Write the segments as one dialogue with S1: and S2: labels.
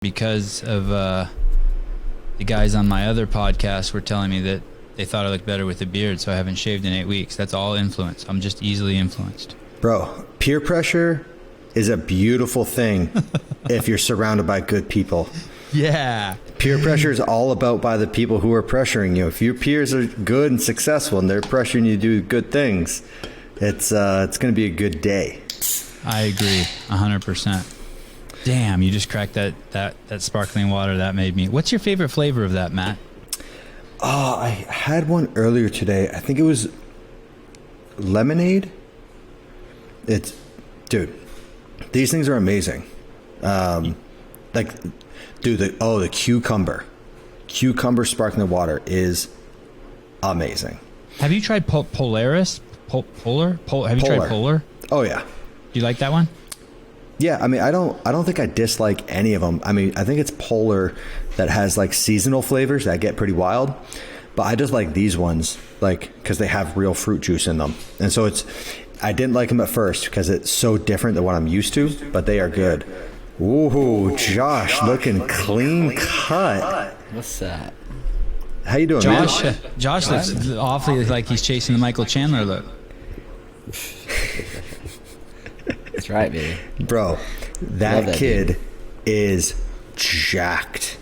S1: because of the guys on my other podcast were telling me that they thought I looked better with a beard, so I haven't shaved in 8 weeks. That's all influence. I'm just easily influenced.
S2: Bro, peer pressure is a beautiful thing if you're surrounded by good people.
S1: Yeah.
S2: Peer pressure is all about by the people who are pressuring you. If your peers are good and successful and they're pressuring you to do good things, it's going to be a good day.
S1: I agree 100%. Damn, you just cracked that sparkling water. That made me. What's your favorite flavor of that, Matt?
S2: Oh, I had one earlier today. I think it was lemonade. Dude, these things are amazing. The cucumber sparkling water is amazing.
S1: Have you tried Polaris? Polar? Have you tried Polar?
S2: Oh yeah.
S1: Do you like that one?
S2: Yeah, I mean, I don't think I dislike any of them. I mean, I think it's Polar that has like seasonal flavors that get pretty wild, but I just like these ones, like, because they have real fruit juice in them, and so I didn't like them at first because it's so different than what I'm used to, but they are good. Ooh, Josh, looking clean cut.
S3: What's that?
S2: How you doing,
S1: Josh?
S2: man?
S1: Josh looks awfully like he's chasing the Michael Chandler look.
S3: That's right, baby.
S2: Bro, that kid is jacked.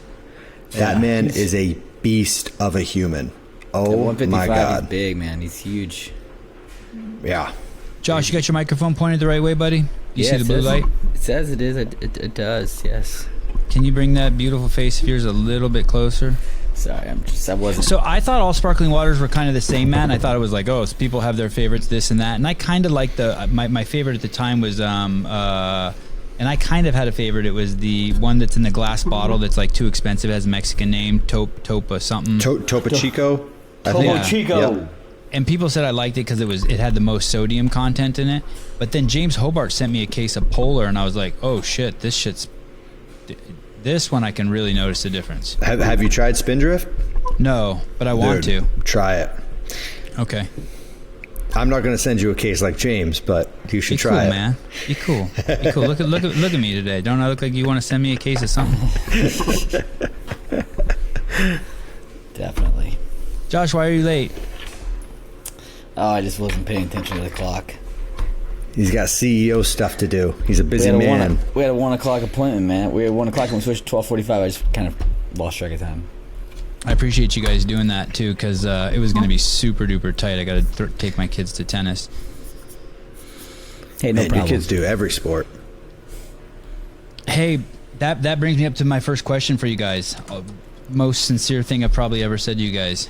S2: That man is a beast of a human. Oh my God.
S3: He's big, man. He's huge.
S2: Yeah.
S1: Josh, you got your microphone pointed the right way, buddy? You see the blue light?
S3: It says it is. It does, yes.
S1: Can you bring that beautiful face of yours a little bit closer?
S3: Sorry, I wasn't.
S1: So I thought all sparkling waters were kind of the same, man. I thought it was like, oh, so people have their favorites, this and that. And I kind of liked my favorite at the time was, and I kind of had a favorite. It was the one that's in the glass bottle that's like too expensive, has a Mexican name, Topa something.
S2: Topo Chico?
S1: Topo
S3: Chico.
S2: Yep.
S1: And people said I liked it because it had the most sodium content in it. But then James Hobart sent me a case of Polar, and I was like, oh shit, this one I can really notice the difference.
S2: Have you tried Spindrift?
S1: No, but I want to.
S2: Try it.
S1: Okay.
S2: I'm not going to send you a case like James, but you should try it.
S1: Man. Be cool. Be cool. Look at me today. Don't I look like you want to send me a case of something?
S3: Definitely.
S1: Josh, why are you late?
S3: Oh, I just wasn't paying attention to the clock.
S2: He's got CEO stuff to do. He's a busy man.
S3: We had a 1 o'clock appointment, man. We had 1 o'clock and we switched to 12:45. I just kind of lost track of time.
S1: I appreciate you guys doing that too, because it was going to be super duper tight. I got to take my kids to tennis.
S3: Hey, no problem.
S2: Your kids do every sport.
S1: Hey, that brings me up to my first question for you guys. Most sincere thing I've probably ever said to you guys.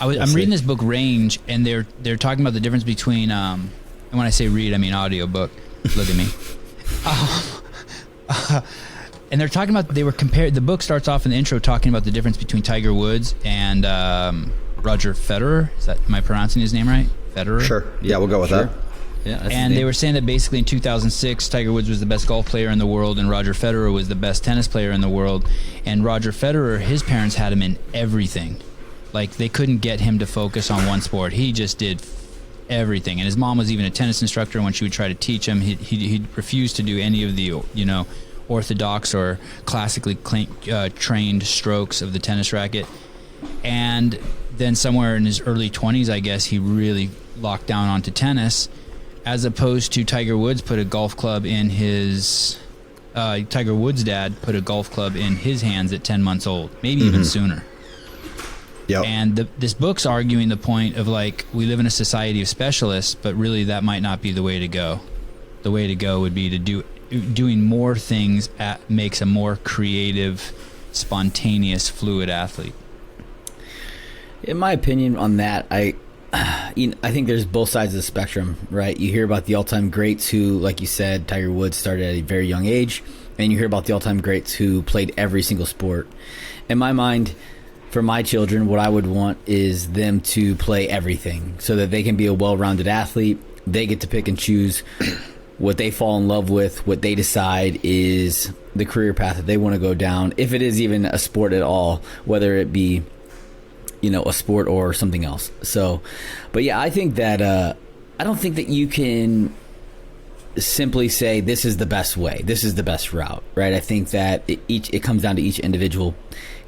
S1: I'm reading this book, Range, and they're talking about the difference between, and when I say read, I mean audio book. Look at me. And they're talking about, the book starts off in the intro talking about the difference between Tiger Woods and Roger Federer. Am I pronouncing his name right? Federer?
S2: Sure. Yeah, we'll go with that.
S3: Yeah,
S1: and they were saying that basically in 2006, Tiger Woods was the best golf player in the world and Roger Federer was the best tennis player in the world. And Roger Federer, his parents had him in everything. Like, they couldn't get him to focus on one sport. He just did everything. And his mom was even a tennis instructor, and when she would try to teach him, he refused to do any of the, orthodox or classically trained strokes of the tennis racket. And then somewhere in his early 20s, I guess, he really locked down onto tennis, as opposed to Tiger Woods put a golf club in his... Tiger Woods' dad put a golf club in his hands at 10 months old, maybe even sooner.
S2: Yep.
S1: And this book's arguing the point of, like, we live in a society of specialists, but really that might not be the way to go. The way to go would be to doing more things makes a more creative, spontaneous, fluid athlete.
S3: In my opinion on that, I think there's both sides of the spectrum, right? You hear about the all-time greats who, like you said, Tiger Woods started at a very young age, and you hear about the all-time greats who played every single sport. In my mind, for my children, what I would want is them to play everything so that they can be a well-rounded athlete. They get to pick and choose what they fall in love with, what they decide is the career path that they want to go down, if it is even a sport at all, whether it be, a sport or something else. So, but yeah, I think that I don't think that you can simply say this is the best way, this is the best route, right? I think that it comes down to each individual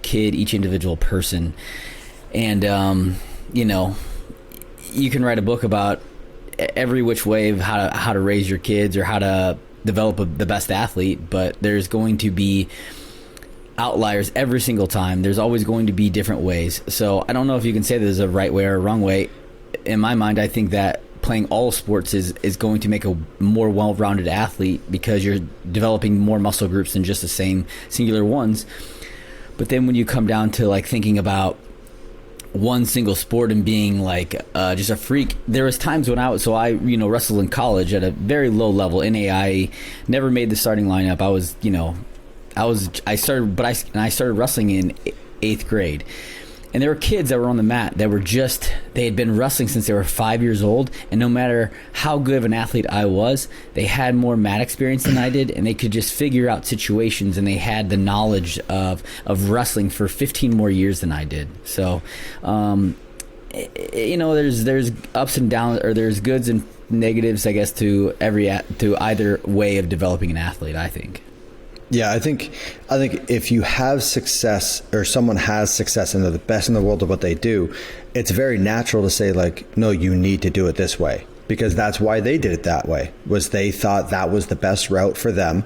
S3: kid, each individual person. And you know, you can write a book about every which way of how to raise your kids or how to develop the best athlete, but there's going to be outliers every single time. There's always going to be different ways. So I don't know if you can say there's a right way or a wrong way. In my mind, I think that playing all sports is going to make a more well-rounded athlete, because you're developing more muscle groups than just the same singular ones. But then when you come down to like thinking about one single sport and being like just a freak, there was times when I wrestled in college at a very low level. NAI, never made the starting lineup. I started wrestling in 8th grade. And there were kids that were on the mat that they had been wrestling since they were 5 years old. And no matter how good of an athlete I was, they had more mat experience than I did. And they could just figure out situations, and they had the knowledge of wrestling for 15 more years than I did. So, you know, there's ups and downs, or there's goods and negatives, I guess, to either way of developing an athlete, I think.
S2: Yeah, I think if you have success, or someone has success and they're the best in the world at what they do, it's very natural to say like, no, you need to do it this way, because that's why they did it that way, was they thought that was the best route for them.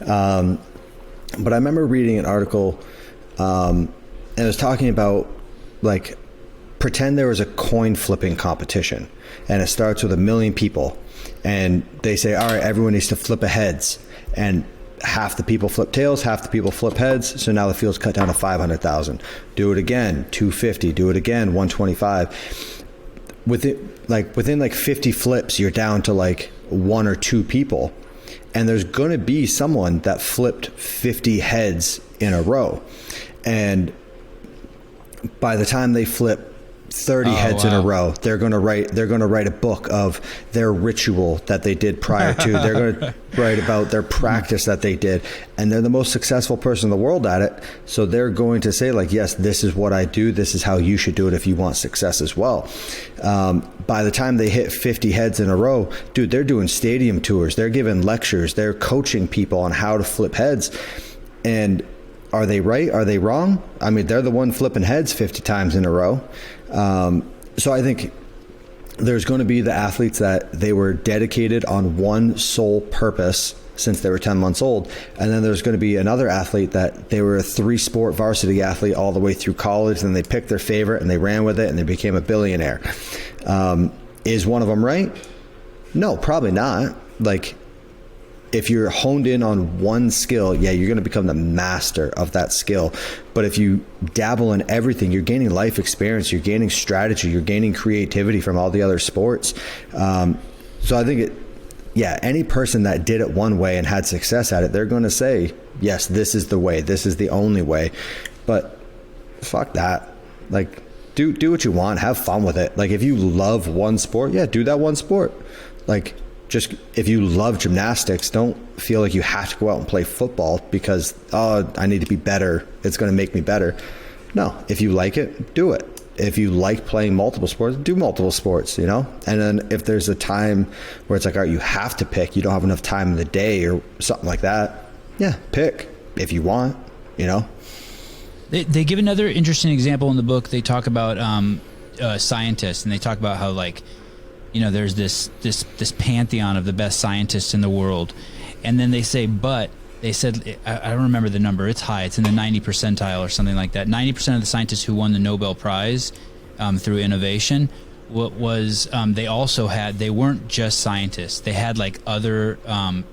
S2: But I remember reading an article, and it was talking about like, pretend there was a coin flipping competition, and it starts with 1 million people, and they say, all right, everyone needs to flip a heads, and half the people flip tails, half the people flip heads. So now the field's cut down to 500,000. Do it again, 250. Do it again, 125. Within 50 flips, you're down to like 1 or 2 people. And there's going to be someone that flipped 50 heads in a row. And by the time they flip 30 heads in a row, they're going to write a book of their ritual that they did prior to. They're going to write about their practice that they did, and they're the most successful person in the world at it. So they're going to say like, yes, this is what I do. This is how you should do it if you want success as well. By the time they hit 50 heads in a row, dude, they're doing stadium tours. They're giving lectures. They're coaching people on how to flip heads. And are they right? Are they wrong? I mean, they're the one flipping heads 50 times in a row. So I think there's going to be the athletes that they were dedicated on one sole purpose since they were 10 months old. And then there's going to be another athlete that they were a 3-sport varsity athlete all the way through college. And they picked their favorite and they ran with it and they became a billionaire. Is one of them right? No, probably not. Like, if you're honed in on one skill, yeah, you're going to become the master of that skill. But if you dabble in everything, you're gaining life experience, you're gaining strategy, you're gaining creativity from all the other sports. So I think any person that did it one way and had success at it, they're going to say, yes, this is the way, this is the only way. But fuck that. Like, do what you want, have fun with it. Like, if you love one sport, yeah, do that one sport. Like, just if you love gymnastics, don't feel like you have to go out and play football because, oh, I need to be better, it's going to make me better. No, if you like it, do it. If you like playing multiple sports, do multiple sports, you know? And then if there's a time where it's like, all right, you have to pick, you don't have enough time in the day or something like that, yeah, pick if you want, you know?
S1: They give another interesting example in the book. They talk about scientists, and they talk about how, like, you know, there's this pantheon of the best scientists in the world. And then they say, but they said, I don't remember the number, it's high, it's in the 90 percentile or something like that. 90% of the scientists who won the Nobel Prize through innovation they weren't just scientists. They had like other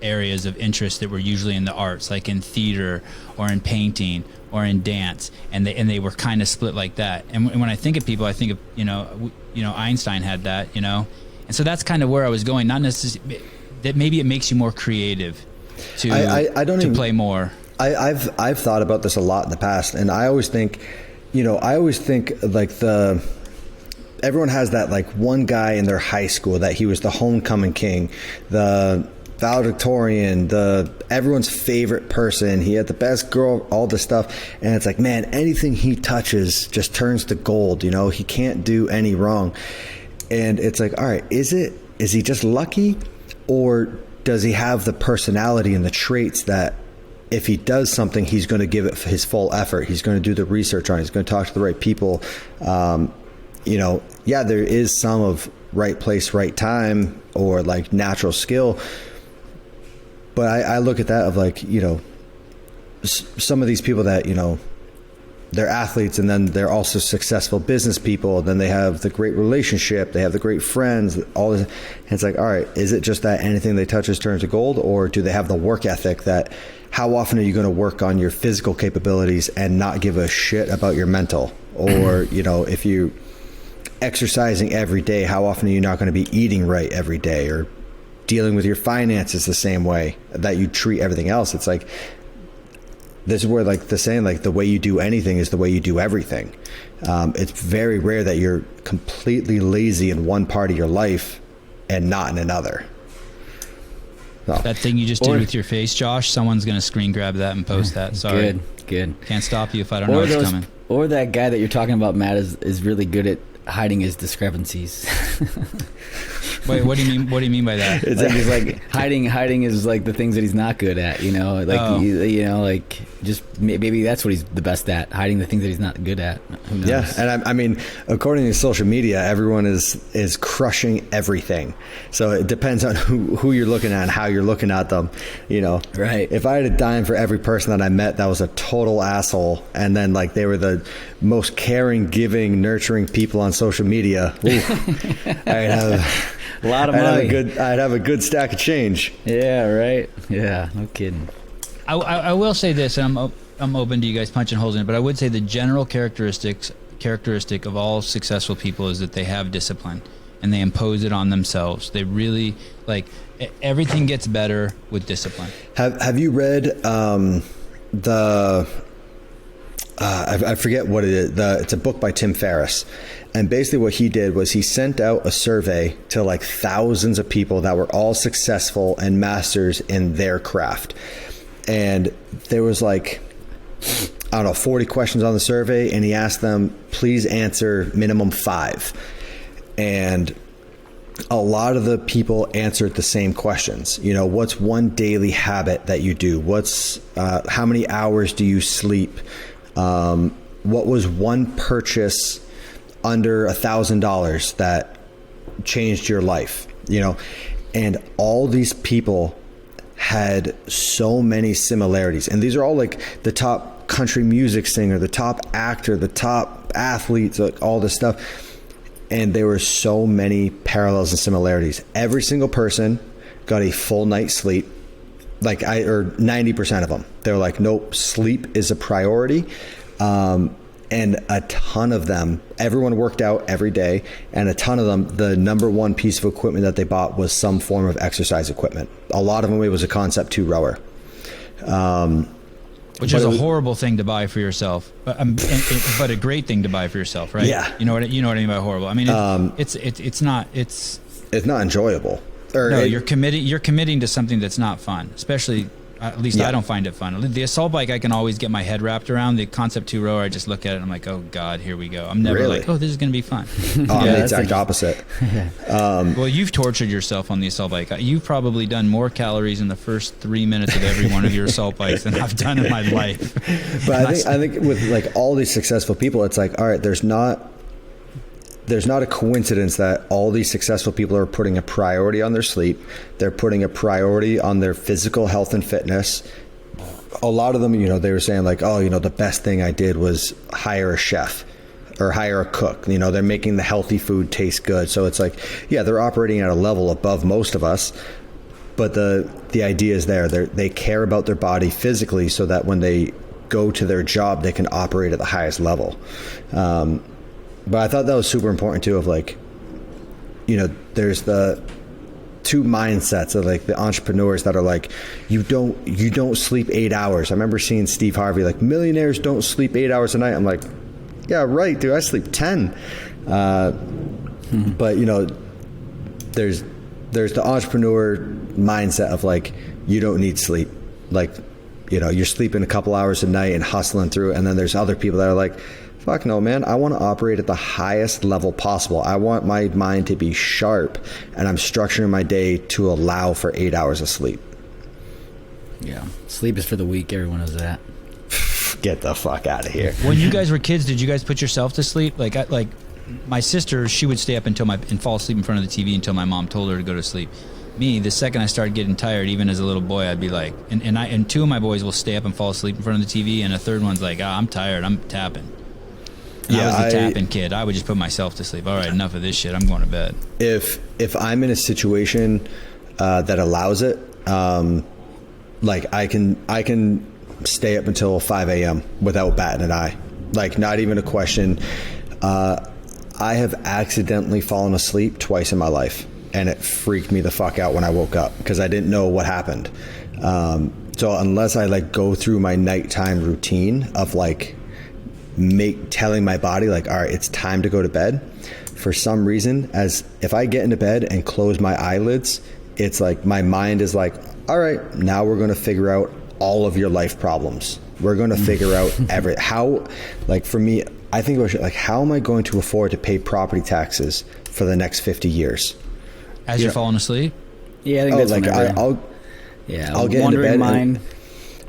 S1: areas of interest that were usually in the arts, like in theater or in painting or in dance, and they were kind of split like that. And when I think of people, I think of, you know, Einstein had that, you know. And so that's kind of where I was going. Not necessarily that maybe it makes you more creative to play more.
S2: I've thought about this a lot in the past, and I always think like everyone has that like one guy in their high school that he was the homecoming king, the valedictorian, everyone's favorite person. He had the best girl, all this stuff. And it's like, man, anything he touches just turns to gold. You know, he can't do any wrong. And it's like, all right, is he just lucky, or does he have the personality and the traits that if he does something, he's going to give it his full effort. He's going to do the research on it. He's going to talk to the right people. You know, yeah, there is some of right place, right time, or like natural skill. But I look at that of like, you know, some of these people that, you know, they're athletes and then they're also successful business people. Then they have the great relationship. They have the great friends, all this. And it's like, all right, is it just that anything they touch turns to gold? Or do they have the work ethic that how often are you going to work on your physical capabilities and not give a shit about your mental? Or, you know, if you exercising every day, how often are you not going to be eating right every day or dealing with your finances the same way that you treat everything else? It's like, this is where like the saying, like the way you do anything is the way you do everything. It's very rare that you're completely lazy in one part of your life and not in another. So.
S1: That thing you just did with your face, Josh, someone's going to screen grab that and post that. Sorry.
S3: Good.
S1: Can't stop you if I don't know what's coming.
S3: Or that guy that you're talking about, Matt, is really good at hiding his discrepancies.
S1: Wait, what do you mean? What do you mean by that?
S3: It's like he's like hiding is like the things that he's not good at. You know, like you know, like just maybe that's what he's the best at, hiding the things that he's not good at. Who knows?
S2: Yeah, and I mean, according to social media, everyone is crushing everything. So it depends on who you're looking at and how you're looking at them. You know,
S3: right?
S2: If I had a dime for every person that I met that was a total asshole, and then like they were the most caring, giving, nurturing people on social media, I'd have
S3: a lot of money.
S2: I'd have a good stack of change.
S3: Yeah, right. Yeah, no kidding.
S1: I will say this, and I'm open to you guys punching holes in it, but I would say the general characteristic of all successful people is that they have discipline and they impose it on themselves. They really like everything gets better with discipline.
S2: Have you read I forget what it is. It's a book by Tim Ferriss. And basically what he did was he sent out a survey to like thousands of people that were all successful and masters in their craft. And there was like, I don't know, 40 questions on the survey. And he asked them, please answer minimum 5. And a lot of the people answered the same questions. You know, what's one daily habit that you do? What's, how many hours do you sleep? What was one purchase under $1,000 that changed your life? You know, and all these people had so many similarities, and these are all like the top country music singer, the top actor, the top athletes, like all this stuff. And there were so many parallels and similarities. Every single person got a full night's sleep. Like 90% of them, they're like, nope, sleep is a priority. And a ton of them, everyone worked out every day, and a ton of them, the number one piece of equipment that they bought was some form of exercise equipment. A lot of them, it was a Concept 2 rower.
S1: Which is a horrible thing to buy for yourself, but a great thing to buy for yourself, right?
S2: Yeah.
S1: You know what I mean by horrible? I mean, it's not
S2: enjoyable.
S1: No, you're committing to something that's not fun, especially. At least I don't find it fun. The assault bike, I can always get my head wrapped around. The Concept 2 rower, I just look at it and I'm like, oh God, here we go. I'm never like, oh, this is going to be fun.
S2: I'm the exact opposite.
S1: Well, you've tortured yourself on the assault bike. You've probably done more calories in the first 3 minutes of every one of your assault bikes than I've done in my life.
S2: But I think with like all these successful people, it's like, all right, there's not a coincidence that all these successful people are putting a priority on their sleep. They're putting a priority on their physical health and fitness. A lot of them, you know, they were saying like, oh, you know, the best thing I did was hire a chef or hire a cook. You know, they're making the healthy food taste good. So it's like, yeah, they're operating at a level above most of us. But the idea is they care about their body physically so that when they go to their job, they can operate at the highest level. But I thought that was super important too, of like, you know, there's the two mindsets of like the entrepreneurs that are like, you don't sleep 8 hours. I remember seeing Steve Harvey, like, millionaires don't sleep 8 hours a night. I'm like, yeah, right, dude, I sleep 10. But you know, there's the entrepreneur mindset of like, you don't need sleep. Like, you know, you're sleeping a couple hours a night and hustling through. And then there's other people that are like, Fuck no, man. I want to operate at the highest level possible. I want my mind to be sharp, and I'm structuring my day to allow for 8 hours of sleep.
S3: Yeah. Sleep is for the weak. Everyone knows that.
S2: Get the fuck out of here.
S1: When you guys were kids, did you guys put yourself to sleep? Like my sister, she would stay up and fall asleep in front of the TV until my mom told her to go to sleep. Me, the second I started getting tired, even as a little boy, I'd be like, and two of my boys will stay up and fall asleep in front of the TV, and a third one's like, I'm tired, I'm tapping. And I was the tapping kid. I would just put myself to sleep. All right, enough of this shit. I'm going to bed.
S2: If I'm in a situation that allows it, like I can stay up until 5 a.m. without batting an eye. Like, not even a question. I have accidentally fallen asleep twice in my life, and it freaked me the fuck out when I woke up because I didn't know what happened. So unless I like go through my nighttime routine of like telling my body like, all right, it's time to go to bed, for some reason, as if I get into bed and close my eyelids, it's like my mind is like, all right, now we're going to figure out all of your life problems. We're going to figure out how, like for me, I think about shit like, how am I going to afford to pay property taxes for the next 50 years?
S1: As you're falling asleep?
S3: Yeah, I think that's
S2: like I'll get into bed.
S3: Mind.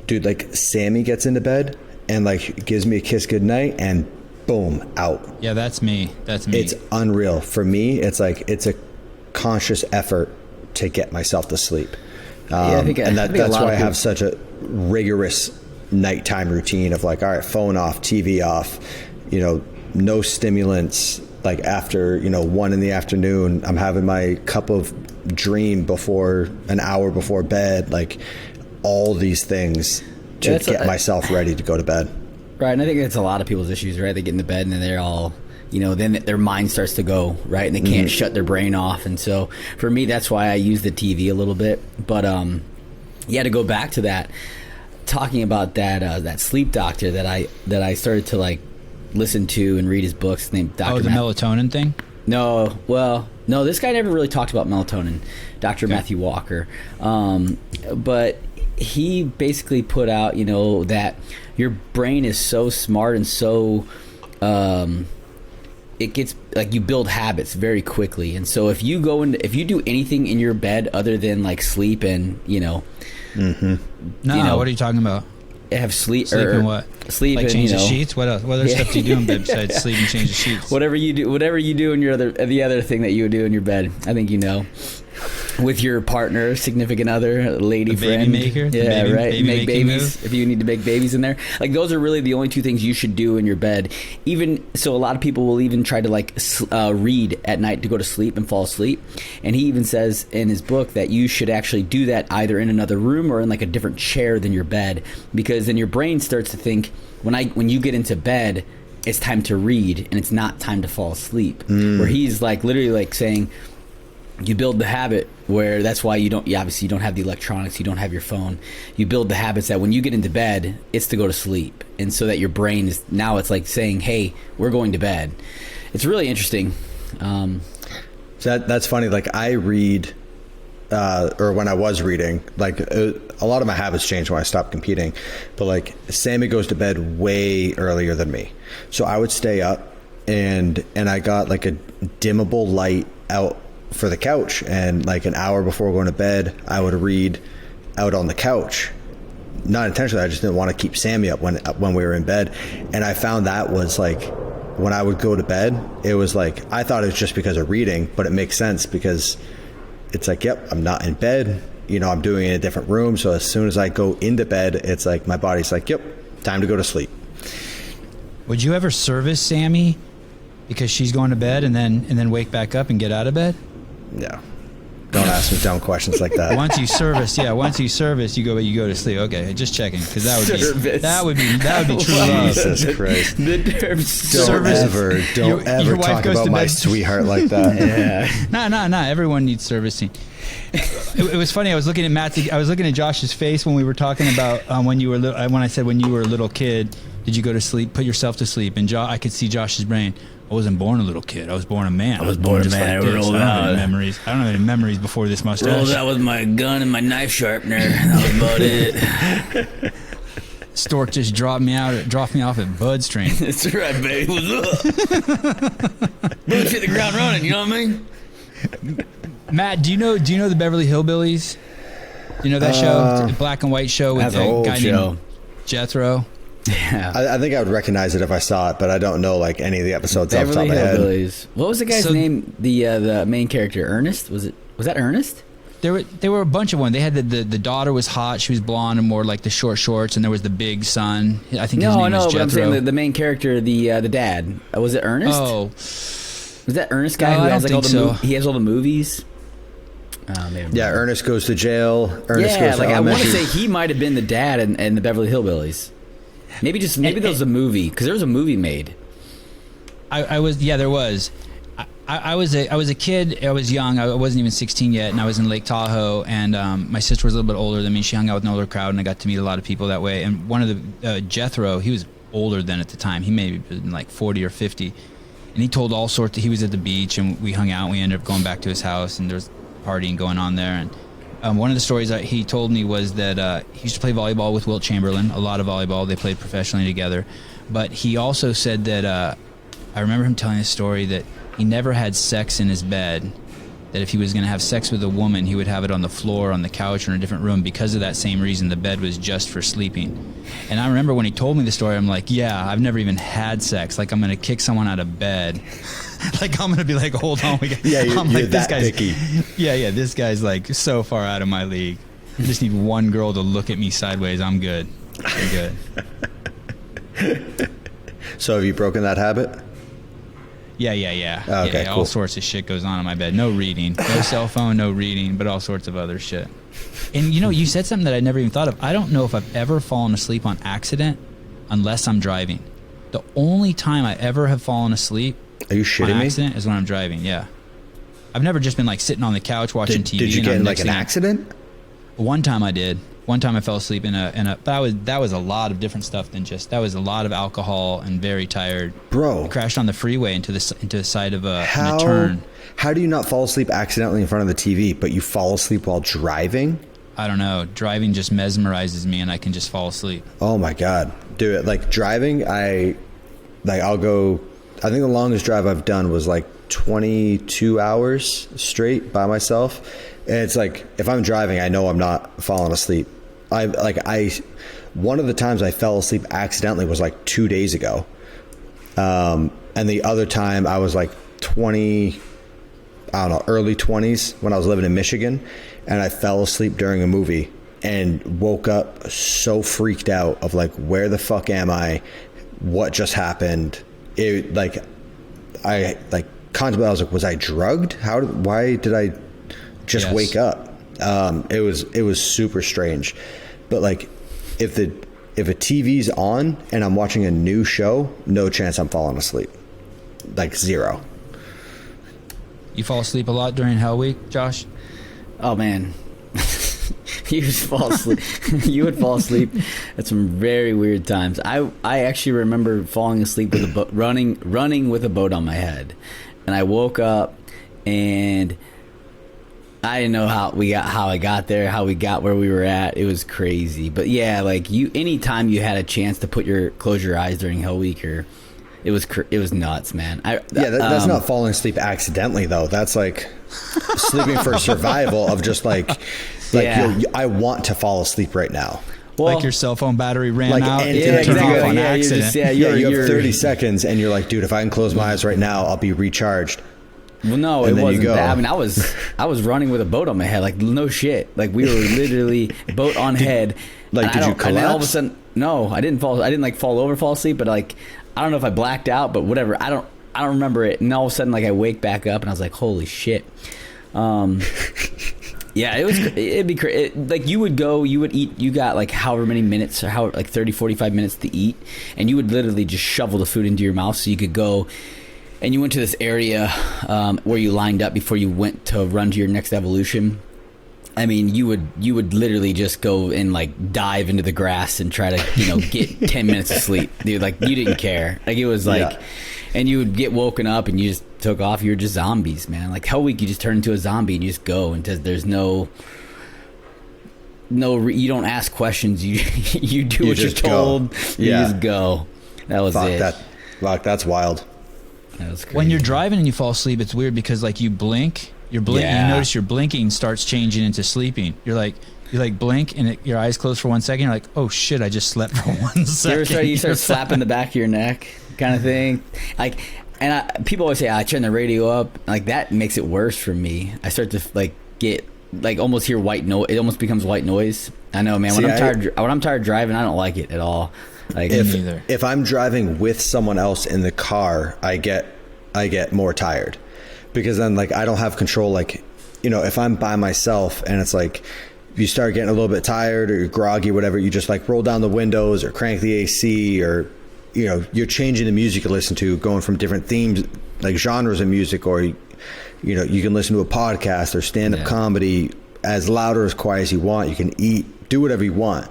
S2: Dude, like Sammy gets into bed and like gives me a kiss goodnight and boom, out.
S1: Yeah, that's me.
S2: It's unreal. For me, it's like, it's a conscious effort to get myself to sleep. That's why I have such a rigorous nighttime routine of like, all right, phone off, TV off, no stimulants. Like after, 1 in the afternoon, I'm having my cup of dream before an hour before bed, like all these things to get myself ready to go to bed.
S3: Right. And I think that's a lot of people's issues, right? They get into bed and then they're all, then their mind starts to go, right? And they can't shut their brain off. And so for me, that's why I use the TV a little bit. But, to go back to that, talking about that sleep doctor that I started to like listen to and read his books named Dr.
S1: Oh, the melatonin thing?
S3: No, this guy never really talked about melatonin, Dr. Matthew Walker. But he basically put out, that your brain is so smart and so, it gets like you build habits very quickly. And so if you do anything in your bed other than like sleep and,
S2: Mm-hmm.
S1: What are you talking about?
S3: Have sleep
S1: and what?
S3: Sleep
S1: like
S3: and
S1: change the sheets. What else? What other stuff do you do in bed besides sleep and change the sheets?
S3: Whatever you do in the other thing that you would do in your bed. I think with your partner, significant other, lady friend,
S1: baby maker.
S3: Yeah, right. Make babies
S1: move.
S3: if you need to make babies in there. Like those are really the only two things you should do in your bed. Even so, a lot of people will even try to like read at night to go to sleep and fall asleep. And he even says in his book that you should actually do that either in another room or in like a different chair than your bed, because then your brain starts to think when you get into bed, it's time to read and it's not time to fall asleep. Where he's like literally like saying, you build the habit where that's why you don't have the electronics, you don't have your phone. You build the habits that when you get into bed, it's to go to sleep. And so that your brain is now it's like saying, hey, we're going to bed. It's really interesting.
S2: So that's funny. Like I read, or when I was reading, like a lot of my habits changed when I stopped competing. But like Sammy goes to bed way earlier than me. So I would stay up and I got like a dimmable light out for the couch, and like an hour before going to bed I would read out on the couch, not intentionally. I just didn't want to keep Sammy up when we were in bed. And I found that was like when I would go to bed, it was like I thought it was just because of reading, but it makes sense because it's like, yep, I'm not in bed, I'm doing it in a different room. So as soon as I go into bed, it's like my body's like, yep, time to go to sleep.
S1: Would you ever service Sammy because she's going to bed and then wake back up and get out of bed?
S2: No. Don't ask me dumb questions like that.
S1: Once you service, you go to sleep. Okay, just checking, because that would be true love.
S2: Jesus Christ!
S3: The term
S2: Don't ever talk about my sweetheart like that.
S1: Yeah. Nah. Everyone needs servicing. It was funny. I was looking at Josh's face when we were talking about when I said when you were a little kid, did you go to sleep, put yourself to sleep? And I could see Josh's brain. I wasn't born a little kid. I was born a man.
S3: I was born a man.
S1: Like I don't have any memories before this mustache.
S3: Rolled out with my gun and my knife sharpener. That was about it.
S1: Stork just dropped me off at Bud's train.
S3: That's right, baby. What's up? Buds hit the ground running. You know what I mean?
S1: Matt, do you know the Beverly Hillbillies? Do you know that show? It's a black and white show with a guy named Jethro.
S3: Yeah.
S2: I think I would recognize it if I saw it, but I don't know like any of the episodes off the top of my head.
S3: What was the guy's name? The main character, Ernest. Was that Ernest?
S1: There were a bunch of one. They had the daughter was hot. She was blonde and wore like the short shorts, and there was the big son. I think his name was Jethro.
S3: But I'm saying the main character, the dad. Was it Ernest?
S1: Oh,
S3: was that Ernest guy who has like all the he has all the movies?
S2: Yeah, Ernest goes to jail. Ernest goes to
S3: I want to
S2: elementary.
S3: say he might have been the dad in the Beverly Hillbillies. Maybe there was a movie, because there was a movie made.
S1: there was. I was a kid. I was young. I wasn't even 16 yet, and I was in Lake Tahoe. And my sister was a little bit older than me. She hung out with an older crowd, and I got to meet a lot of people that way. And one of the Jethro, he was older than at the time. He may have been like 40 or 50, and he told all sorts. He was at the beach, and we hung out. And we ended up going back to his house, and there was partying going on there. And one of the stories that he told me was that he used to play volleyball with Wilt Chamberlain. A lot of volleyball. They played professionally together. But he also said that I remember him telling a story that he never had sex in his bed, that if he was going to have sex with a woman, he would have it on the floor, on the couch, or in a different room because of that same reason. The bed was just for sleeping. And I remember when he told me the story, I'm like, yeah, I've never even had sex. Like, I'm going to kick someone out of bed. Like, I'm going to be like, hold on.
S2: You're
S1: like,
S2: that picky.
S1: Yeah, this guy's like so far out of my league. I just need one girl to look at me sideways. I'm good.
S2: So have you broken that habit?
S1: Yeah.
S2: Oh, okay,
S1: All
S2: cool.
S1: sorts of shit goes on in my bed. No reading, no cell phone, no reading, but all sorts of other shit. And you said something that I never even thought of. I don't know if I've ever fallen asleep on accident unless I'm driving. The only time I ever have fallen asleep
S2: Are you shitting
S1: on
S2: me?
S1: accident is when I'm driving. Yeah. I've never just been like sitting on the couch watching TV.
S2: Did you get in like an accident?
S1: One time I did. One time I fell asleep in a but that was a lot of different stuff than just, that was a lot of alcohol and very tired.
S2: Bro.
S1: I crashed on the freeway into the side of a turn.
S2: How do you not fall asleep accidentally in front of the TV, but you fall asleep while driving?
S1: I don't know. Driving just mesmerizes me, and I can just fall asleep.
S2: Oh my God. Dude, like driving, I'll go, I think the longest drive I've done was like 22 hours straight by myself. And it's like, if I'm driving, I know I'm not falling asleep. One of the times I fell asleep accidentally was like 2 days ago. And the other time I was like early 20s when I was living in Michigan, and I fell asleep during a movie and woke up so freaked out of like, where the fuck am I? What just happened? I contemplated, I was like, was I drugged? Why did I just wake up? It was super strange. But like, if a TV's on and I'm watching a new show, no chance I'm falling asleep. Like zero.
S1: You fall asleep a lot during Hell Week, Josh?
S3: Oh man, you would fall asleep. You would fall asleep at some very weird times. I actually remember falling asleep with a boat, running with a boat on my head, and I woke up and I didn't know how I got there, how we got where we were at. It was crazy. But yeah, like anytime you had a chance to close your eyes during Hell Week, it was nuts, man.
S2: That's not falling asleep accidentally though. That's like sleeping for survival of just like I want to fall asleep right now.
S1: Well, like your cell phone battery ran out.
S2: And
S1: It turned off on
S3: yeah,
S1: accident.
S2: you have 30 seconds and you're like, dude, if I can close my eyes right now, I'll be recharged.
S3: Well, no,
S2: And
S3: it
S2: then you
S3: wasn't
S2: go.
S3: that. I mean, I was running with a boat on my head, like no shit. Like we were literally boat on head.
S2: Like, did you
S3: And then all of a
S2: collapse?
S3: sudden, no, I didn't fall. I didn't like fall asleep, but like I don't know if I blacked out, but whatever. I don't remember it. And all of a sudden, like I wake back up and I was like, holy shit. Yeah, it'd be crazy. Like you would eat, you got like however many minutes or like 30, 45 minutes to eat, and you would literally just shovel the food into your mouth so you could go. And you went to this area where you lined up before you went to run to your next evolution. I mean, you would literally just go and like dive into the grass and try to, get 10 minutes of sleep, dude. Like you didn't care. Like it was like, and you would get woken up and you just took off. You were just zombies, man. Like Hell Week, you just turn into a zombie and you just go, and there's no you don't ask questions. You you do what you're told. You just go. That was it.
S2: That's wild.
S3: That was crazy.
S1: When you're driving and you fall asleep, it's weird because like you blink, you notice your blinking starts changing into sleeping. You blink and your eyes close for 1 second. You're like, oh shit, I just slept for 1 second.
S3: You start slapping the back of your neck, kind of thing. Like, and people always say, I turn the radio up. Like that makes it worse for me. I start to like get like almost hear white noise. It almost becomes white noise. I know, man. When I'm tired driving, I don't like it at all. Like
S2: if I'm driving with someone else in the car, I get more tired because then like I don't have control. Like, you know, if I'm by myself and it's like you start getting a little bit tired or you're groggy, whatever, you just like roll down the windows or crank the AC, or you know, you're changing the music you listen to, going from different themes, like genres of music, or you know, you can listen to a podcast or stand-up comedy as loud or as quiet as you want. You can eat, do whatever you want.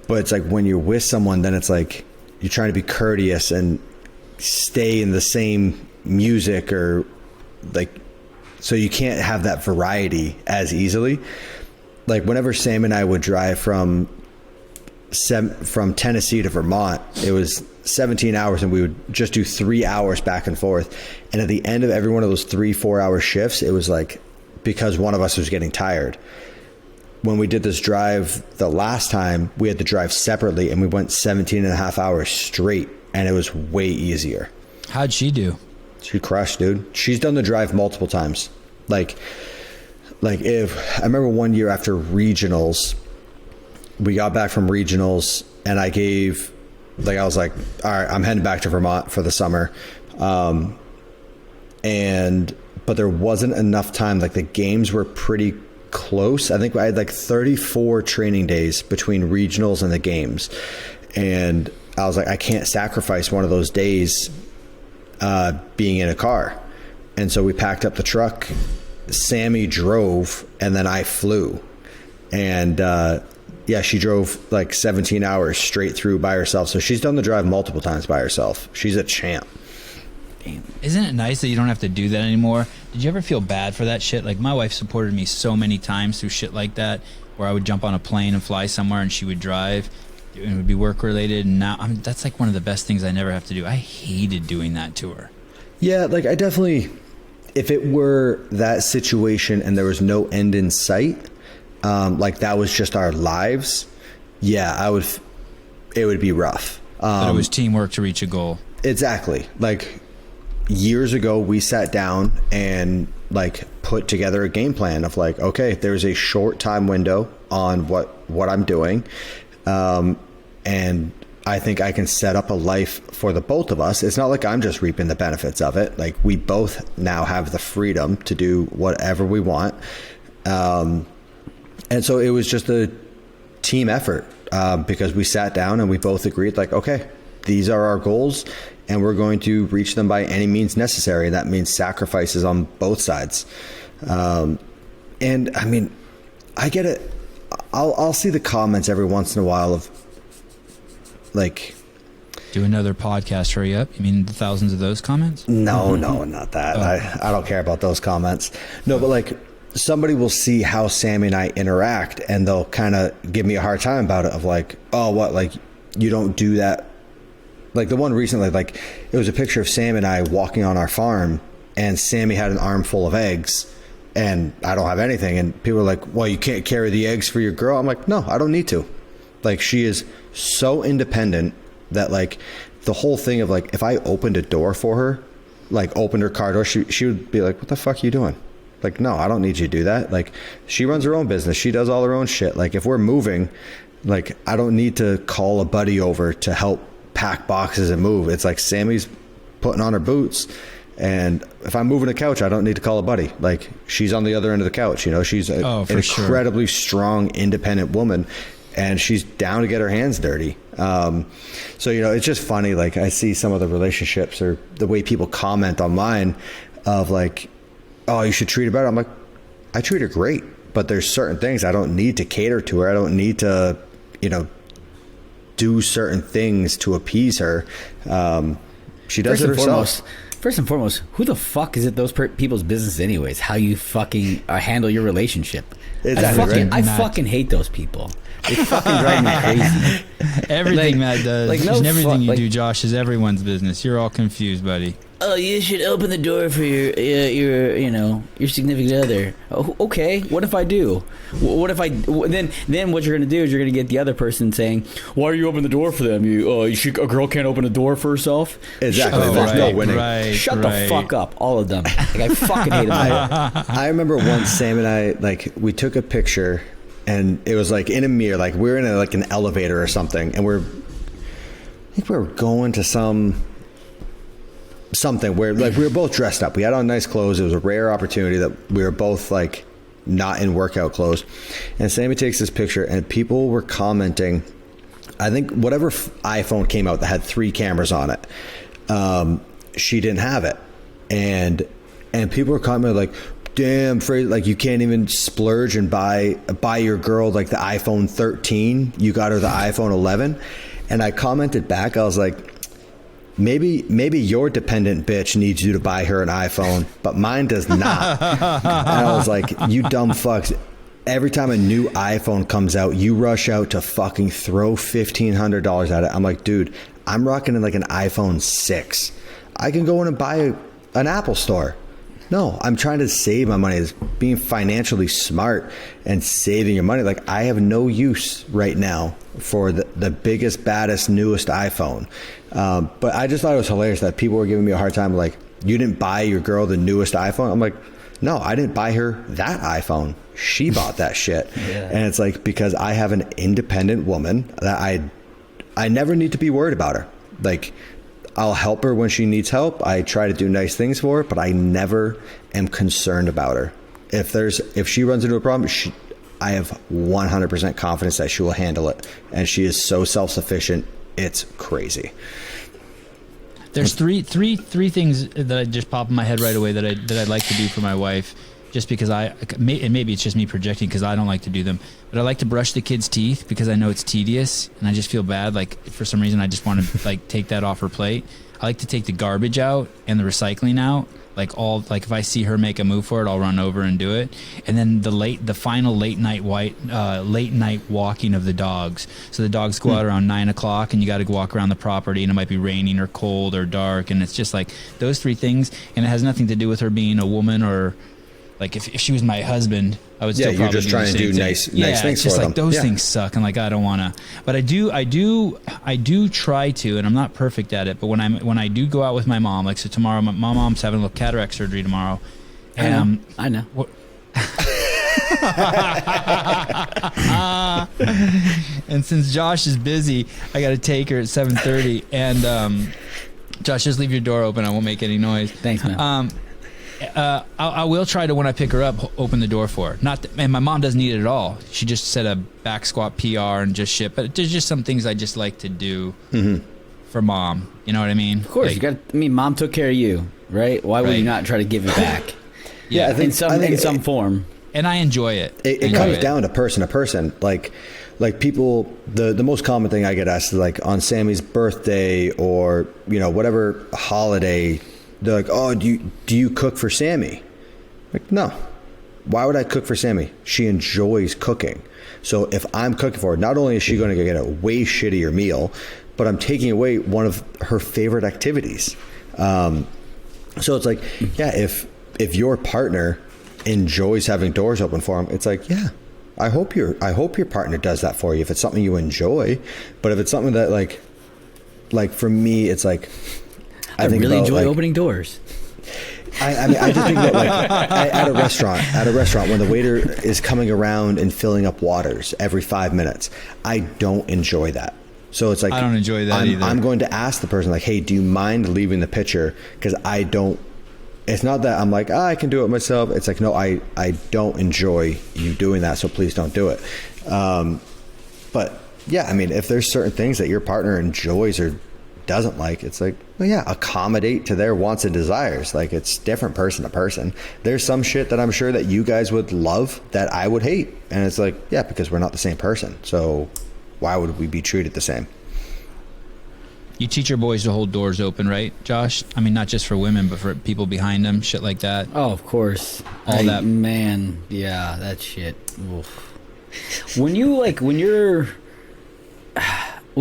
S2: But it's like when you're with someone, then it's like you're trying to be courteous and stay in the same music, or like, so you can't have that variety as easily. Like whenever Sam and I would drive from Tennessee to Vermont, it was 17 hours and we would just do 3 hours back and forth. And at the end of every one of those 3-4 hour shifts, it was like, because one of us was getting tired. When we did this drive the last time, we had to drive separately and we went 17 and a half hours straight, and it was way easier.
S1: How'd she do?
S2: She crushed, dude. She's done the drive multiple times. Like if I remember one year after regionals, we got back from regionals and I was like, all right, I'm heading back to Vermont for the summer. But there wasn't enough time. Like the games were pretty close. I think I had like 34 training days between regionals and the games. And I was like, I can't sacrifice one of those days being in a car. And so we packed up the truck. Sammy drove and then I flew. And she drove like 17 hours straight through by herself. So she's done the drive multiple times by herself. She's a champ.
S1: Isn't it nice that you don't have to do that anymore? Did you ever feel bad for that shit? Like my wife supported me so many times through shit like that, where I would jump on a plane and fly somewhere and she would drive, and it would be work related. And now that's like one of the best things I never have to do. I hated doing that to her. Yeah,
S2: like I definitely, if it were that situation and there was no end in sight, like that was just our lives, it would be rough.
S1: But it was teamwork to reach a goal.
S2: Exactly. Like years ago, we sat down and like put together a game plan of like, okay, there's a short time window on what I'm doing. And I think I can set up a life for the both of us. It's not like I'm just reaping the benefits of it. Like we both now have the freedom to do whatever we want. And so it was just a team effort, because we sat down and we both agreed like, okay, these are our goals and we're going to reach them by any means necessary. That means sacrifices on both sides. And I mean, I get it. I'll see the comments every once in a while of like,
S1: do another podcast, hurry up. You mean the thousands of those comments?
S2: No, not that. I don't care about those comments. No, but like somebody will see how Sammy and I interact and they'll kind of give me a hard time about it, of like, oh, what, like you don't do that. Like the one recently, like it was a picture of Sam and I walking on our farm and Sammy had an armful of eggs and I don't have anything. And people are like, well, you can't carry the eggs for your girl. I'm like, no, I don't need to. Like she is so independent that like the whole thing of like, if I opened a door for her, like opened her car door, she would be like, what the fuck are you doing? Like, no, I don't need you to do that. Like she runs her own business. She does all her own shit. Like if we're moving, like I don't need to call a buddy over to help pack boxes and move. It's like Sammy's putting on her boots, and if I'm moving a couch, I don't need to call a buddy. Like she's on the other end of the couch, you know. She's an incredibly strong, independent woman, and she's down to get her hands dirty. So you know, it's just funny. Like I see some of the relationships or the way people comment online of like, oh, you should treat her better. I'm like, I treat her great, but there's certain things I don't need to cater to her. I don't need to, you know, do certain things to appease her. She does it herself.
S3: First and foremost, who the fuck is it those people's business anyways? How you fucking handle your relationship.
S2: Exactly,
S3: I fucking hate those people. They fucking drive me crazy.
S1: Everything Matt does, and everything you
S3: like,
S1: do, Josh, is everyone's business. You're all confused, buddy.
S3: Oh, you should open the door for your significant other. Oh, okay, what if I do? What if I then what you're gonna do is you're gonna get the other person saying, "Why are you opening the door for them? A girl can't open a door for herself."
S2: Exactly.
S1: There's
S2: no winning.
S1: Right,
S3: Shut the fuck up, all of them. Like, I fucking hate them.
S2: I remember once Sam and I, like, we took a picture, and it was like in a mirror, like we were in like an elevator or something, and I think we were going to something where, like, we were both dressed up. We had on nice clothes. It was a rare opportunity that we were both like not in workout clothes. And Sammy takes this picture, and people were commenting. I think whatever iPhone came out that had 3 cameras on it, she didn't have it, and people were commenting like, "Damn, Fraser, like, you can't even splurge and buy your girl like the iPhone 13. You got her the iPhone 11." And I commented back. I was like, Maybe your dependent bitch needs you to buy her an iPhone, but mine does not. And I was like, you dumb fucks. Every time a new iPhone comes out, you rush out to fucking throw $1,500 at it. I'm like, dude, I'm rocking in like an iPhone 6. I can go in and buy an Apple store. No, I'm trying to save my money. It's being financially smart and saving your money. Like, I have no use right now for the biggest, baddest, newest iPhone. But I just thought it was hilarious that people were giving me a hard time. Like, you didn't buy your girl the newest iPhone? I'm like, no, I didn't buy her that iPhone. She bought that shit. Yeah. And it's like, because I have an independent woman that I never need to be worried about her. Like, I'll help her when she needs help. I try to do nice things for her, but I never am concerned about her. If she runs into a problem, I have 100% confidence that she will handle it. And she is so self-sufficient. It's crazy.
S1: There's three things that just pop in my head right away that I'd like to do for my wife, just because and maybe it's just me projecting because I don't like to do them, but I like to brush the kids' teeth because I know it's tedious and I just feel bad. Like, for some reason, I just want to like take that off her plate. I like to take the garbage out and the recycling out. Like, if I see her make a move for it, I'll run over and do it. And then the final late night walking of the dogs. So the dogs go out around 9 o'clock, and you got to walk around the property, and it might be raining or cold or dark, and it's just like those 3 things. And it has nothing to do with her being a woman, or like if she was my husband, I would still probably
S2: you're just trying to do nice things
S1: it's just
S2: for
S1: like
S2: them.
S1: those things suck, and like I don't want to. But I do try to, and I'm not perfect at it. But when I do go out with my mom, like, so tomorrow, my mom's having a little cataract surgery tomorrow. And
S3: I know.
S1: And since Josh is busy, I got to take her at 7:30. And Josh, just leave your door open. I won't make any noise.
S3: Thanks, man.
S1: I will try to, when I pick her up, open the door for her. And my mom doesn't need it at all. She just said a back squat PR and just shit. But there's just some things I just like to do for mom. You know what I mean?
S3: Of course, like, mom took care of you, right? Why would you not try to give it back?
S2: Yeah, I think
S3: in some form.
S1: And I enjoy it.
S2: It comes down to person. Like people, the most common thing I get asked is, like, on Sammy's birthday or, whatever holiday, they're like, "Oh, do you cook for Sammy?" Like, no. Why would I cook for Sammy? She enjoys cooking. So if I'm cooking for her, not only is she going to get a way shittier meal, but I'm taking away one of her favorite activities. So it's like, yeah, if your partner enjoys having doors open for him, it's like, yeah, I hope your partner does that for you if it's something you enjoy. But if it's something that like for me, it's like,
S3: I really enjoy opening doors.
S2: I mean, I just think about, like, at a restaurant when the waiter is coming around and filling up waters every 5 minutes, I don't enjoy that. So it's like,
S1: I don't enjoy that either.
S2: I'm going to ask the person, like, "Hey, do you mind leaving the pitcher?" Because I don't. It's not that I'm like, I can do it myself. It's like, no, I don't enjoy you doing that, so please don't do it. But yeah, I mean, if there's certain things that your partner enjoys or doesn't like, it's like, well, yeah, accommodate to their wants and desires. Like, it's different person to person. There's some shit that I'm sure that you guys would love that I would hate, and it's like, yeah, because we're not the same person, so why would we be treated the same?
S1: You teach your boys to hold doors open, right, Josh? I mean, not just for women, but for people behind them, shit like that.
S3: Oh, of course.
S1: All that.
S3: Man, yeah, that shit. Oof. When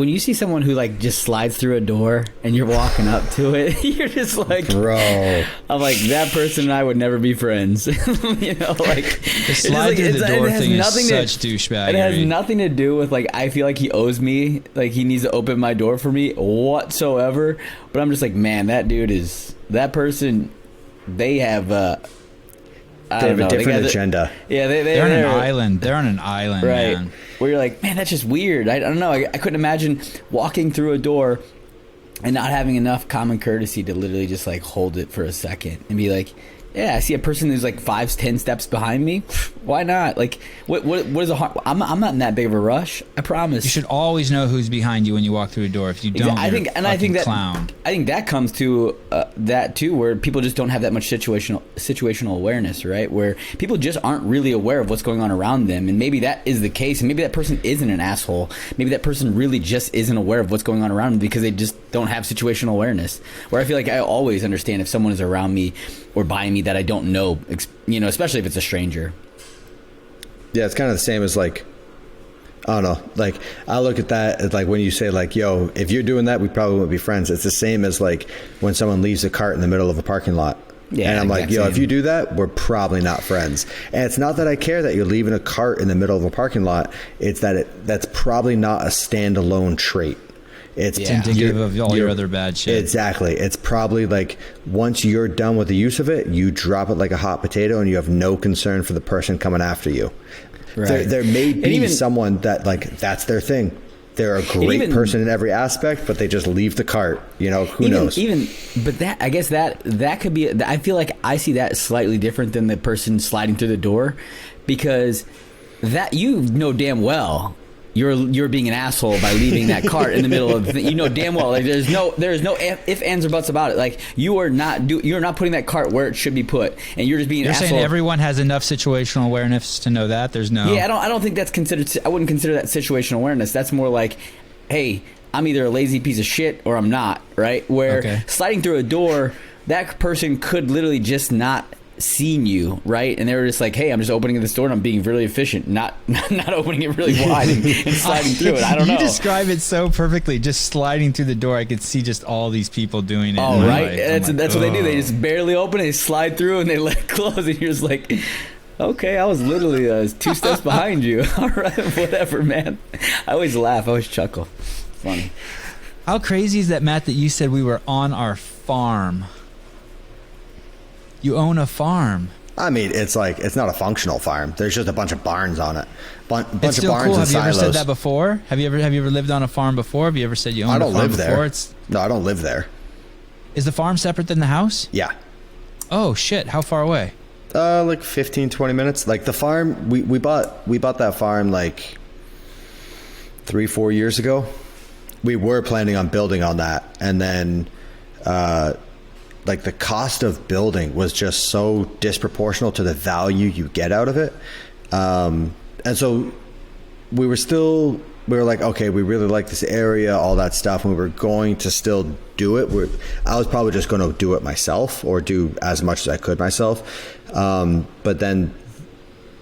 S3: you see someone who like just slides through a door and you're walking up to it, you're just like,
S2: bro.
S3: I'm like, that person and I would never be friends. You know, like
S1: The slide through the door thing is such douchebaggery.
S3: It has nothing to do with like I feel like he owes me, like he needs to open my door for me whatsoever. But I'm just like, man, that person. They have
S2: They have a different agenda.
S3: Yeah,
S1: they're on an island. They're on an island,
S3: right?
S1: man.
S3: Where you're like, man, that's just weird. I don't know. I couldn't imagine walking through a door and not having enough common courtesy to literally just like hold it for a second and be like, yeah, I see a person who's like 5-10 steps behind me. Why not? Like, what is a harm? I'm not in that big of a rush. I promise.
S1: You should always know who's behind you when you walk through a door. If you don't,
S3: I think that
S1: clown.
S3: I think that comes to that too, where people just don't have that much situational awareness, right? Where people just aren't really aware of what's going on around them, and maybe that is the case, and maybe that person isn't an asshole. Maybe that person really just isn't aware of what's going on around them because they just don't have situational awareness. Where I feel like I always understand if someone is around me or by me that I don't know, you know, especially if it's a stranger.
S2: Yeah, it's kind of the same as like, I don't know, like I look at that as like when you say like, yo, if you're doing that, we probably wouldn't be friends. It's the same as like when someone leaves a cart in the middle of a parking lot. Yeah, and I'm like, yo, if you do that, we're probably not friends. And it's not that I care that you're leaving a cart in the middle of a parking lot. It's that that's probably not a standalone trait. It's
S1: indicative of all your other bad shit.
S2: Exactly. It's probably like once you're done with the use of it, you drop it like a hot potato and you have no concern for the person coming after you. Right. There may be someone that like that's their thing. They're a great person in every aspect, but they just leave the cart. You know, who knows?
S3: But that, I guess that could be. I feel like I see that slightly different than the person sliding through the door, because that you know damn well you're being an asshole by leaving that cart in the middle of the thing. You know damn well like there's no if ands or buts about it. Like you're not putting that cart where it should be put, and you're just being an asshole.
S1: You're saying everyone has enough situational awareness to know that there's no.
S3: Yeah, I don't think that's considered. I wouldn't consider that situational awareness. That's more like, hey, I'm either a lazy piece of shit or I'm not, right? Where sliding through a door, that person could literally just not seen you, right? And they were just like, hey, I'm just opening this door and I'm being really efficient, not opening it really wide and sliding through it. I don't know.
S1: You describe it so perfectly. Just sliding through the door, I could see just all these people doing it.
S3: Oh, right. That's what they do. They just barely open it, they slide through, and they let it close, and you're just like, okay, I was literally 2 steps behind you. All right, whatever, man. I always laugh. I always chuckle. Funny.
S1: How crazy is that, Matt, that you said we were on our farm? You own a farm.
S2: I mean, it's like, it's not a functional farm. There's just a bunch of barns on it. Bunch
S1: it's
S2: of
S1: still
S2: barns
S1: cool.
S2: and
S1: Have you
S2: silos.
S1: ever said that before? Have you ever lived on a farm before? Have you ever said you own a farm before?
S2: I don't live there. No, I don't live there.
S1: Is the farm separate than the house?
S2: Yeah.
S1: Oh shit! How far away?
S2: Like 15, 20 minutes. Like the farm, we bought that farm like 3-4 years ago. We were planning on building on that, and then like the cost of building was just so disproportional to the value you get out of it. And so we were like, okay, we really like this area, all that stuff, and we were going to still do it. I was probably just going to do it myself or do as much as I could myself. But then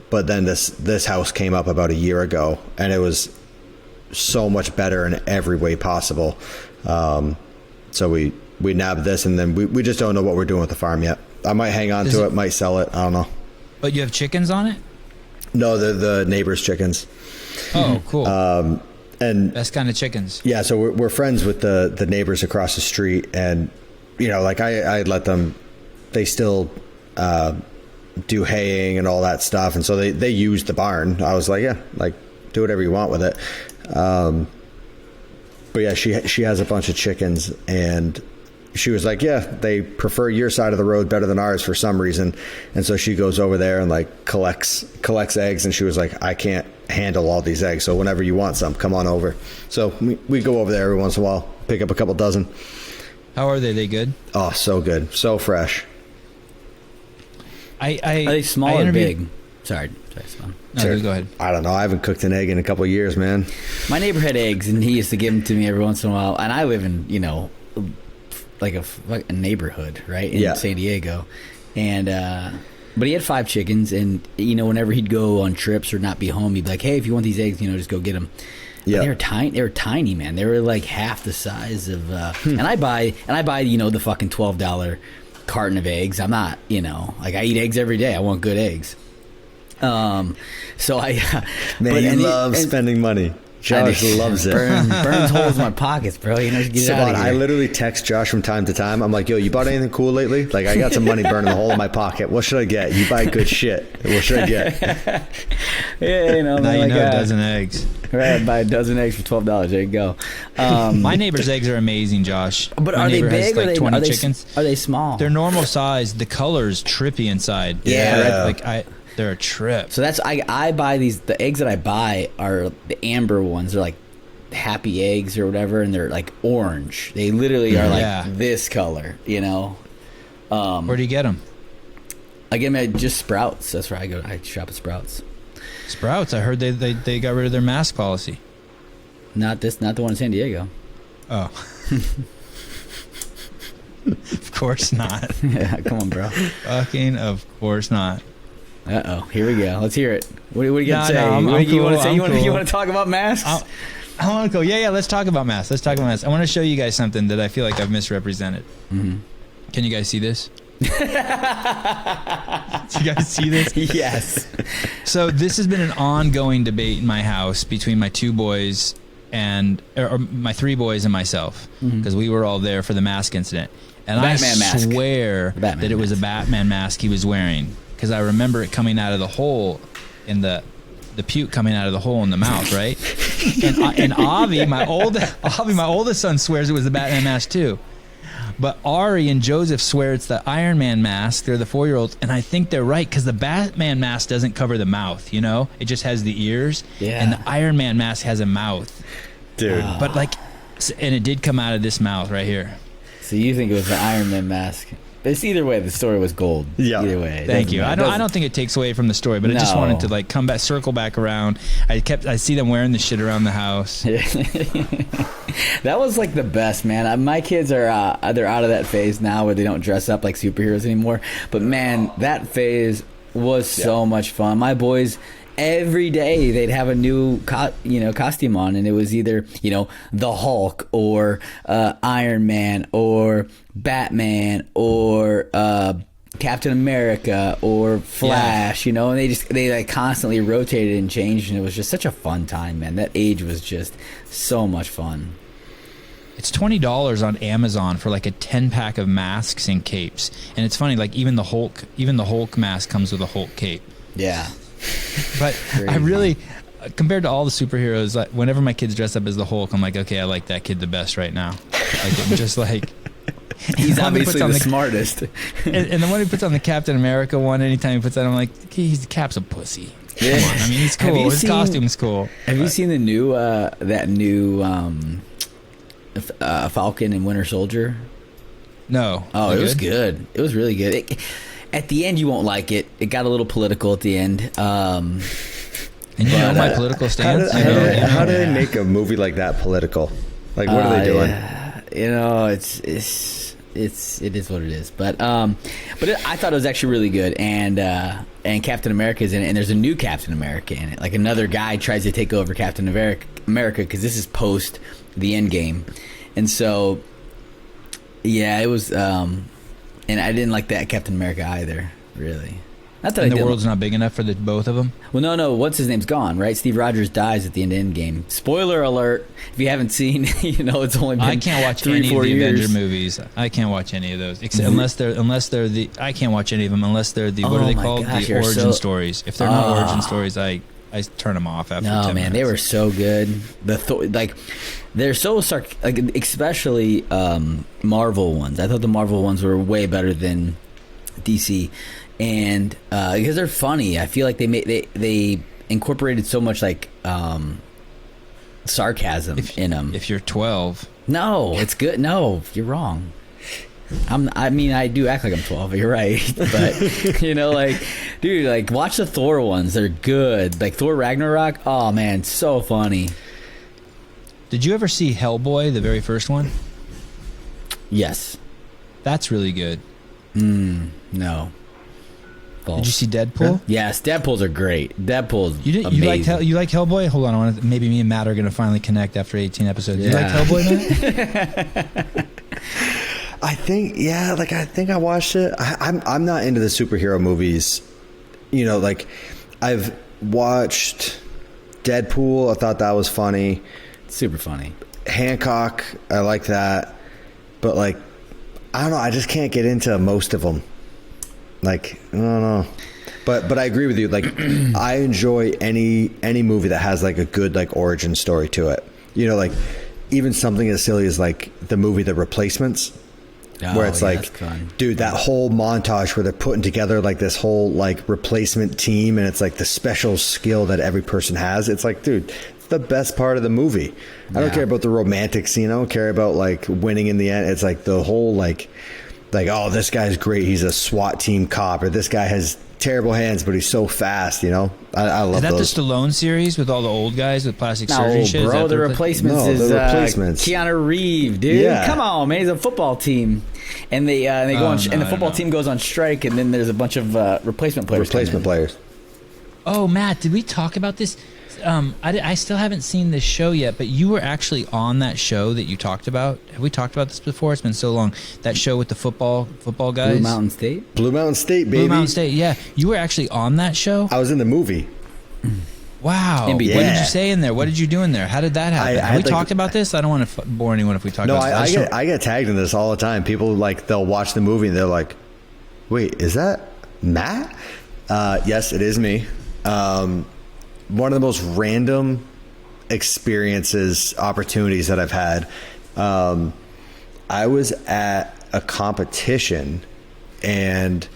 S2: this house came up about a year ago, and it was so much better in every way possible. So we nabbed this, and then we just don't know what we're doing with the farm yet. I might hang on to it, might sell it. I don't know.
S1: But you have chickens on it?
S2: No, the neighbor's chickens.
S1: Oh, cool.
S2: And
S1: best kind of chickens.
S2: Yeah, so we're friends with the neighbors across the street, and you know, like I let them. They still do haying and all that stuff, and so they use the barn. I was like, yeah, like do whatever you want with it. But yeah, she has a bunch of chickens, and she was like, yeah, they prefer your side of the road better than ours for some reason. And so she goes over there and like collects eggs, and she was like, I can't handle all these eggs, so whenever you want some, come on over. So we go over there every once in a while, pick up a couple dozen.
S1: How are they? They good?
S2: Oh, so good, so fresh.
S3: Are they small or big? Sorry, Sevan.
S1: No,
S2: Sure.
S1: go ahead.
S2: I don't know. I haven't cooked an egg in a couple of years, man.
S3: My neighbor had eggs, and he used to give them to me every once in a while. And I live in, like a neighborhood, right, in San Diego. And but he had 5 chickens, and whenever he'd go on trips or not be home, he'd be like, "Hey, if you want these eggs, just go get them." Yeah, they were tiny. They were tiny, man. They were like half the size of. And I buy the fucking $12 carton of eggs. I'm not, like I eat eggs every day. I want good eggs. So I.
S2: Man, you love spending money. Josh loves it.
S3: Burns holes in my pockets, bro. Just get out of here.
S2: I literally text Josh from time to time. I'm like, yo, you bought anything cool lately? Like, I got some money burning a hole in my pocket. What should I get? You buy good shit. What should I get?
S3: Yeah,
S1: now a dozen eggs.
S3: Right, buy a dozen eggs for $12. There you go.
S1: My neighbor's eggs are amazing, Josh.
S3: But
S1: my
S3: are they
S1: neighbor
S3: big?
S1: has like 20 chickens.
S3: Are they small?
S1: They're normal size. The color's trippy inside.
S3: Yeah.
S1: They're a trip.
S3: So that's I buy these. The eggs that I buy are the amber ones. They're like happy eggs or whatever, and they're like orange. They literally are like this color.
S1: Where do you get them?
S3: I get them at just Sprouts. That's where I go. I shop at Sprouts.
S1: Sprouts. I heard they got rid of their mask policy.
S3: Not the one in San Diego.
S1: Oh. Of course not.
S3: Yeah, come on, bro.
S1: Fucking of course not.
S3: Uh-oh. Here we go. Let's hear it. What are you going to say?
S1: I'm
S3: you
S1: cool,
S3: want to say?
S1: I'm
S3: You want to talk about masks?
S1: I want to go. Yeah. Let's talk about masks. I want to show you guys something that I feel like I've misrepresented.
S3: Mm-hmm.
S1: Can you guys see this? Do you guys see this?
S3: Yes.
S1: So this has been an ongoing debate in my house between my 2 boys or my 3 boys and myself, because we were all there for the mask incident. And I swear that it was a Batman mask he was wearing, because I remember it coming out of the hole in the puke coming out of the hole in the mouth, right? and Avi, my oldest son, swears it was the Batman mask too. But Ari and Joseph swear it's the Iron Man mask. They're the 4-year-olds, and I think they're right, because the Batman mask doesn't cover the mouth. It just has the ears, and the Iron Man mask has a mouth,
S2: dude.
S1: But and it did come out of this mouth right here.
S3: So you think it was the Iron Man mask? It's either way, the story was gold.
S2: Yeah.
S3: Either way.
S1: Thank you. I don't think it takes away from the story, but I just wanted to come back, circle back around. I see them wearing this shit around the house.
S3: That was like the best, man. My kids are they're out of that phase now where they don't dress up like superheroes anymore. But man, that phase was so much fun. My boys, every day they'd have a new costume on, and it was either the Hulk or Iron Man or Batman or Captain America or Flash, and they constantly rotated and changed, and it was just such a fun time, man. That age was just so much fun.
S1: It's $20 on Amazon for like a 10-pack of masks and capes, and it's funny, like even the Hulk mask comes with a Hulk cape.
S3: Yeah.
S1: But I really, compared to all the superheroes, like whenever my kids dress up as the Hulk, I'm like, okay, I like that kid the best right now. Like, I'm just like,
S3: he's obviously the smartest.
S1: And the one who puts on the Captain America one, anytime he puts that, I'm like, he's Cap's a pussy. Yeah. Come on, I mean, he's cool. His costume's cool.
S3: Have you seen the new Falcon and Winter Soldier?
S1: No.
S3: Oh, it was good. It was really good. At the end, you won't like it. It got a little political at the end. And
S1: you know my political stance.
S2: How do they make a movie like that political? Like, what are they doing?
S3: It is what it is. But I thought it was actually really good. And Captain America is in it, and there's a new Captain America in it. Like, another guy tries to take over Captain America because this is post the end game, and so it was. And I didn't like that Captain America either, really. Not that
S1: the world's not big enough for the both of them?
S3: Well, no. What's his name's gone, right? Steve Rogers dies at the end of Endgame. Spoiler alert. If you haven't seen, it's only been
S1: I can't watch
S3: 3-4
S1: any of the
S3: years.
S1: Avenger movies. I can't watch any of those. Unless they're the... I can't watch any of them unless they're the... What are they called?
S3: Gosh,
S1: the origin stories. If they're not origin stories, I turn them off after 10 minutes.
S3: No, man, they were so good. They're so especially Marvel ones. I thought the Marvel ones were way better than DC, and because they're funny. I feel like they incorporated so much sarcasm in them.
S1: If you're 12,
S3: no, it's good. No, you're wrong. I mean, I do act like I'm 12. You're right, but like, dude, like watch the Thor ones. They're good. Like Thor Ragnarok. Oh man, so funny.
S1: Did you ever see Hellboy, the very first one?
S3: Yes.
S1: That's really good.
S3: No. False.
S1: Did you see Deadpool?
S3: Yes, Deadpool's are great. Deadpool's amazing.
S1: You like Hellboy? Hold on, maybe me and Matt are gonna finally connect after 18 episodes. You like Hellboy, Matt?
S2: I think I watched it. I'm not into the superhero movies. Like I've watched Deadpool. I thought that was funny.
S3: Super funny.
S2: Hancock, I like that. But like, I don't know. I just can't get into most of them. Like, I don't know. But I agree with you. Like, I enjoy any movie that has like a good like origin story to it. Like even something as silly as like the movie The Replacements. Where it's like, dude, that whole montage where they're putting together like this whole like replacement team, and it's like the special skill that every person has. It's like, dude, it's the best part of the movie. I don't care about the romantic scene. I don't care about like winning in the end. It's like the whole like, oh, this guy's great. He's a SWAT team cop, or this guy has terrible hands, but he's so fast. I love those.
S1: Is that the Stallone series with all the old guys with plastic surgery shit?
S3: Bro, The Replacements is
S2: The Replacements.
S3: Keanu Reeves, dude. Yeah. Come on, man. He's a football team, and they go on, and the football team goes on strike, and then there's a bunch of replacement players.
S1: Oh, Matt, did we talk about this? I still haven't seen this show yet, but you were actually on that show that you talked about. Have we talked about this before? It's been so long. That show with the football guys.
S3: Blue Mountain State,
S2: baby.
S1: Blue Mountain State, yeah. You were actually on that show?
S2: I was in the movie.
S1: Wow. What did you say in there? What did you do in there? How did that happen? Have we talked about this? I don't want to bore anyone if we talk about this.
S2: No, I get tagged in this all the time. People, like, they'll watch the movie and they're like, wait, is that Matt? Yes, it is me. One of the most random opportunities that I've had. I was at a competition, and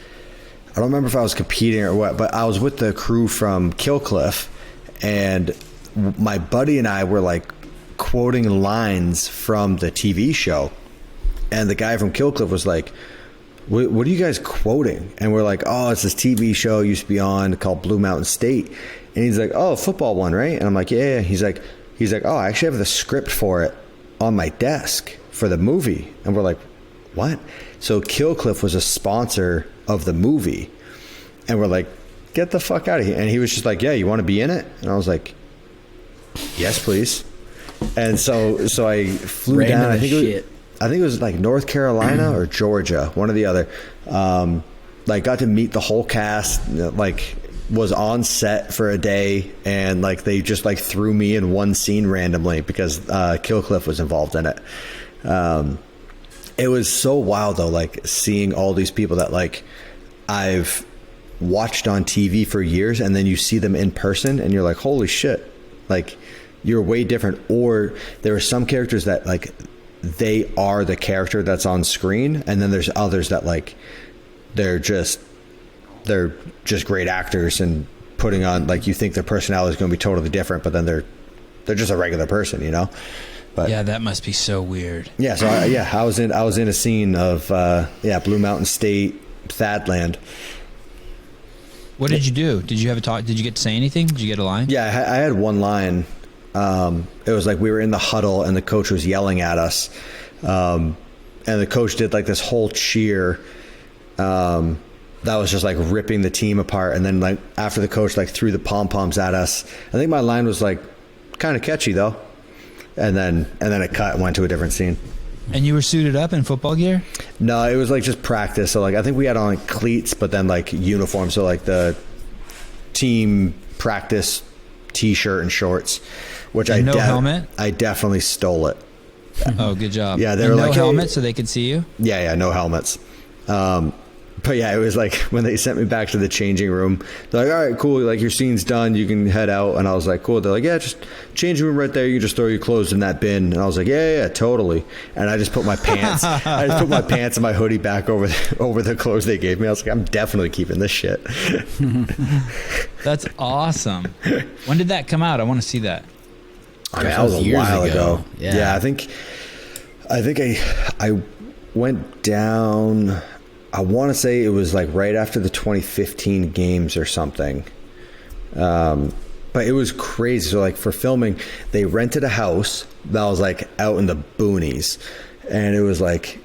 S2: I don't remember if I was competing or what, but I was with the crew from Killcliff, and my buddy and I were like quoting lines from the TV show, and the guy from Killcliff was like, what are you guys quoting? And we're like, oh, it's this TV show used to be on called Blue Mountain State. And he's like, oh, football one, right? And I'm like, yeah. He's like, oh, I actually have the script for it on my desk for the movie. And we're like, what? So Killcliff was a sponsor of the movie. And we're like, get the fuck out of here. And he was just like, yeah, you want to be in it? And I was like, yes, please. And so I flew down. I think it was like North Carolina or Georgia, one or the other. Like got to meet the whole cast, like was on set for a day, and like they just like threw me in one scene randomly because Killcliff was involved in it. It was so wild though, like seeing all these people that like I've watched on TV for years, and then you see them in person and you're like, holy shit, like you're way different. Or there are some characters that like they are the character that's on screen, and then there's others that like they're just great actors and putting on, like, you think their personality is going to be totally different, but then they're just a regular person, But
S1: yeah, that must be so weird.
S2: Yeah, so I was in a scene of Blue Mountain State, Thadland.
S1: What did you do? Did you have a talk? Did you get to say anything? Did you get a line?
S2: Yeah, I had one line. It was like we were in the huddle and the coach was yelling at us, and the coach did like this whole cheer that was just like ripping the team apart. And then like after the coach like threw the pom-poms at us, I think my line was like kind of catchy though. And then it cut and went to a different scene.
S1: And you were suited up in football gear?
S2: No, it was like just practice. So like I think we had on like cleats, but then like uniform. So like the team practice t-shirt and shorts, which
S1: and helmet?
S2: I definitely stole it.
S1: Oh, good job.
S2: Yeah, they were like,
S1: no helmet so they could see you?
S2: Yeah, no helmets. But yeah, it was like when they sent me back to the changing room, they're like, all right, cool, like your scene's done, you can head out. And I was like, cool. They're like, yeah, just changing room right there, you can just throw your clothes in that bin. And I was like, yeah, totally. And I just put my pants and my hoodie back over the clothes they gave me. I was like, I'm definitely keeping this shit.
S1: That's awesome. When did that come out? I want to see that.
S2: I mean, that was a while ago. Yeah, I think I went down, I want to say it was like right after the 2015 games or something. But it was crazy. So like for filming, they rented a house that was like out in the boonies, and it was like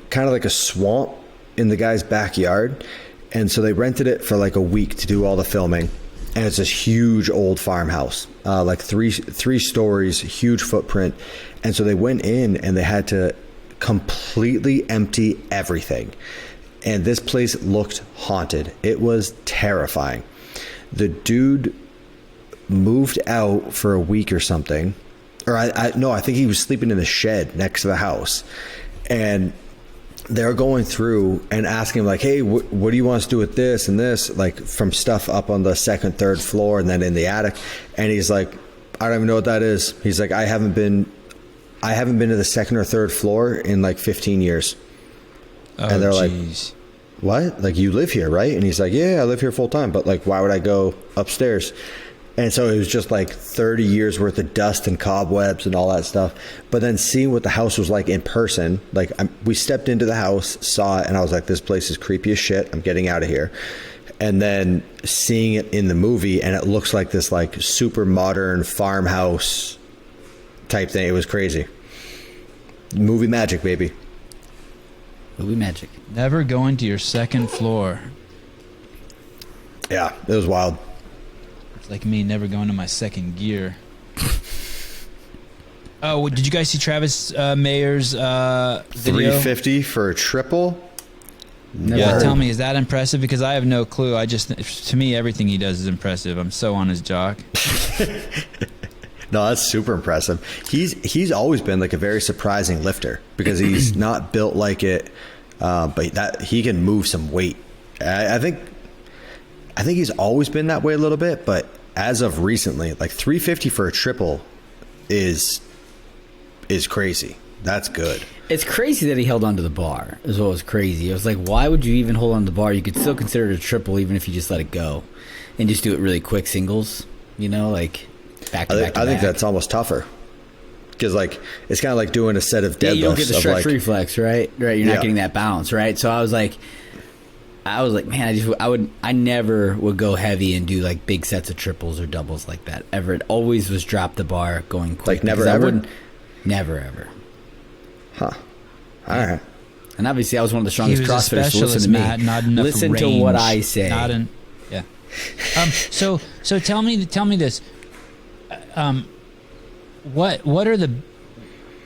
S2: kind of like a swamp in the guy's backyard. And so they rented it for like a week to do all the filming. And it's this huge old farmhouse, like three stories, huge footprint. And so they went in and they had to completely empty everything. And this place looked haunted. It was terrifying. The dude moved out for a week or something. Or I think he was sleeping in the shed next to the house. And they're going through and asking him like, hey, what do you want us to do with this and this? Like from stuff up on the second, third floor and then in the attic. And he's like, I don't even know what that is. He's like, I haven't been to the second or third floor in like 15 years.
S1: Oh,
S2: and they're
S1: geez.
S2: like, what? Like, you live here, right? And he's like, yeah, I live here full time. But like, why would I go upstairs? And so it was just like 30 years worth of dust and cobwebs and all that stuff. But then seeing what the house was like in person, like we stepped into the house, saw it, and I was like, this place is creepy as shit. I'm getting out of here. And then seeing it in the movie, and it looks like this like super modern farmhouse type thing. It was crazy. Movie magic, baby.
S3: Movie magic.
S1: Never going to your second floor.
S2: Yeah, it was wild.
S1: Like me never going to my second gear. Oh, did you guys see Travis Mayer's video?
S2: 350 for a triple?
S1: Yeah,
S2: Word.
S1: tell me, is that impressive? Because I have no clue. To me, everything he does is impressive. I'm so on his jock.
S2: No, that's super impressive. He's always been like a very surprising lifter because he's not built like it, but that he can move some weight. I think he's always been that way a little bit, but as of recently, like 350 for a triple is crazy. That's good.
S3: It's crazy that he held onto the bar is what was crazy. It was like, why would you even hold on to the bar? You could still consider it a triple even if you just let it go and just do it really quick singles, like back to back to back.
S2: I think that's almost tougher because like it's kind of like doing a set of deadlifts. Yeah,
S3: you don't get the stretch reflex, right? Right, you're not
S2: Yeah.
S3: getting that balance, right? So I was like, man, I never would go heavy and do like big sets of triples or doubles like that ever. It always was drop the bar going quick.
S2: Like never ever?
S3: Never ever.
S2: Huh. All right.
S3: And obviously I was one of the strongest
S1: He was a
S3: CrossFitters, so listen to me.
S1: Matt, not enough
S3: listen
S1: range,
S3: to what I say.
S1: Yeah. So tell me this.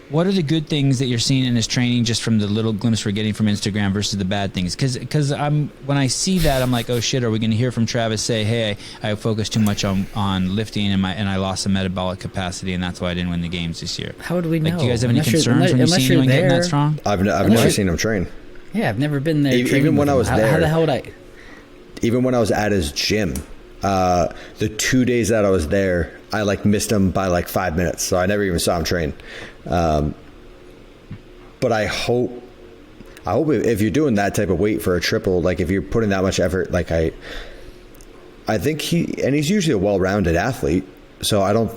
S1: What are the good things that you're seeing in his training just from the little glimpse we're getting from Instagram versus the bad things? Because when I see that, I'm like, oh shit, are we going to hear from Travis say, hey, I focused too much on lifting and I lost some metabolic capacity and that's why I didn't win the games this year?
S3: How would we know?
S1: Like, do you guys have any concerns when you see anyone getting that strong?
S2: I've never seen him train.
S3: Yeah, I've never been there.
S2: Even when I was there.
S3: How the hell would I?
S2: Even when I was at his gym, the 2 days that I was there, I like missed him by like 5 minutes, so I never even saw him train. But I hope if you're doing that type of weight for a triple, like if you're putting that much effort, like I think he's usually a well-rounded athlete, so I don't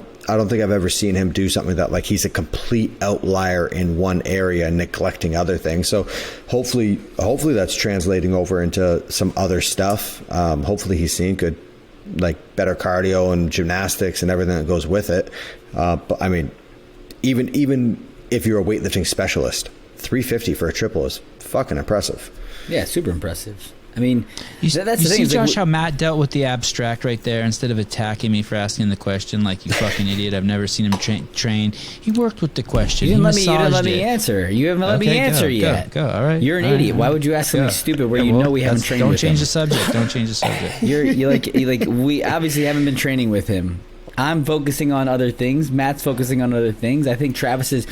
S2: think I've ever seen him do something that like he's a complete outlier in one area and neglecting other things. So hopefully that's translating over into some other stuff. Hopefully he's seeing good, like better cardio and gymnastics and everything that goes with it. But I mean, even if you're a weightlifting specialist, 350 for a triple is fucking impressive.
S3: Yeah, super impressive. I mean, that's the
S1: you
S3: thing.
S1: See, Josh, how Matt dealt with the abstract right there instead of attacking me for asking the question like, you fucking idiot, I've never seen him train. He worked with the question.
S3: You didn't let me answer. You haven't let me answer yet.
S1: Go. All right.
S3: You're an idiot. Why would you ask something stupid where we haven't trained with him?
S1: Don't change the subject. Don't change the subject.
S3: You like we obviously haven't been training with him. I'm focusing on other things. Matt's focusing on other things. I think Travis is...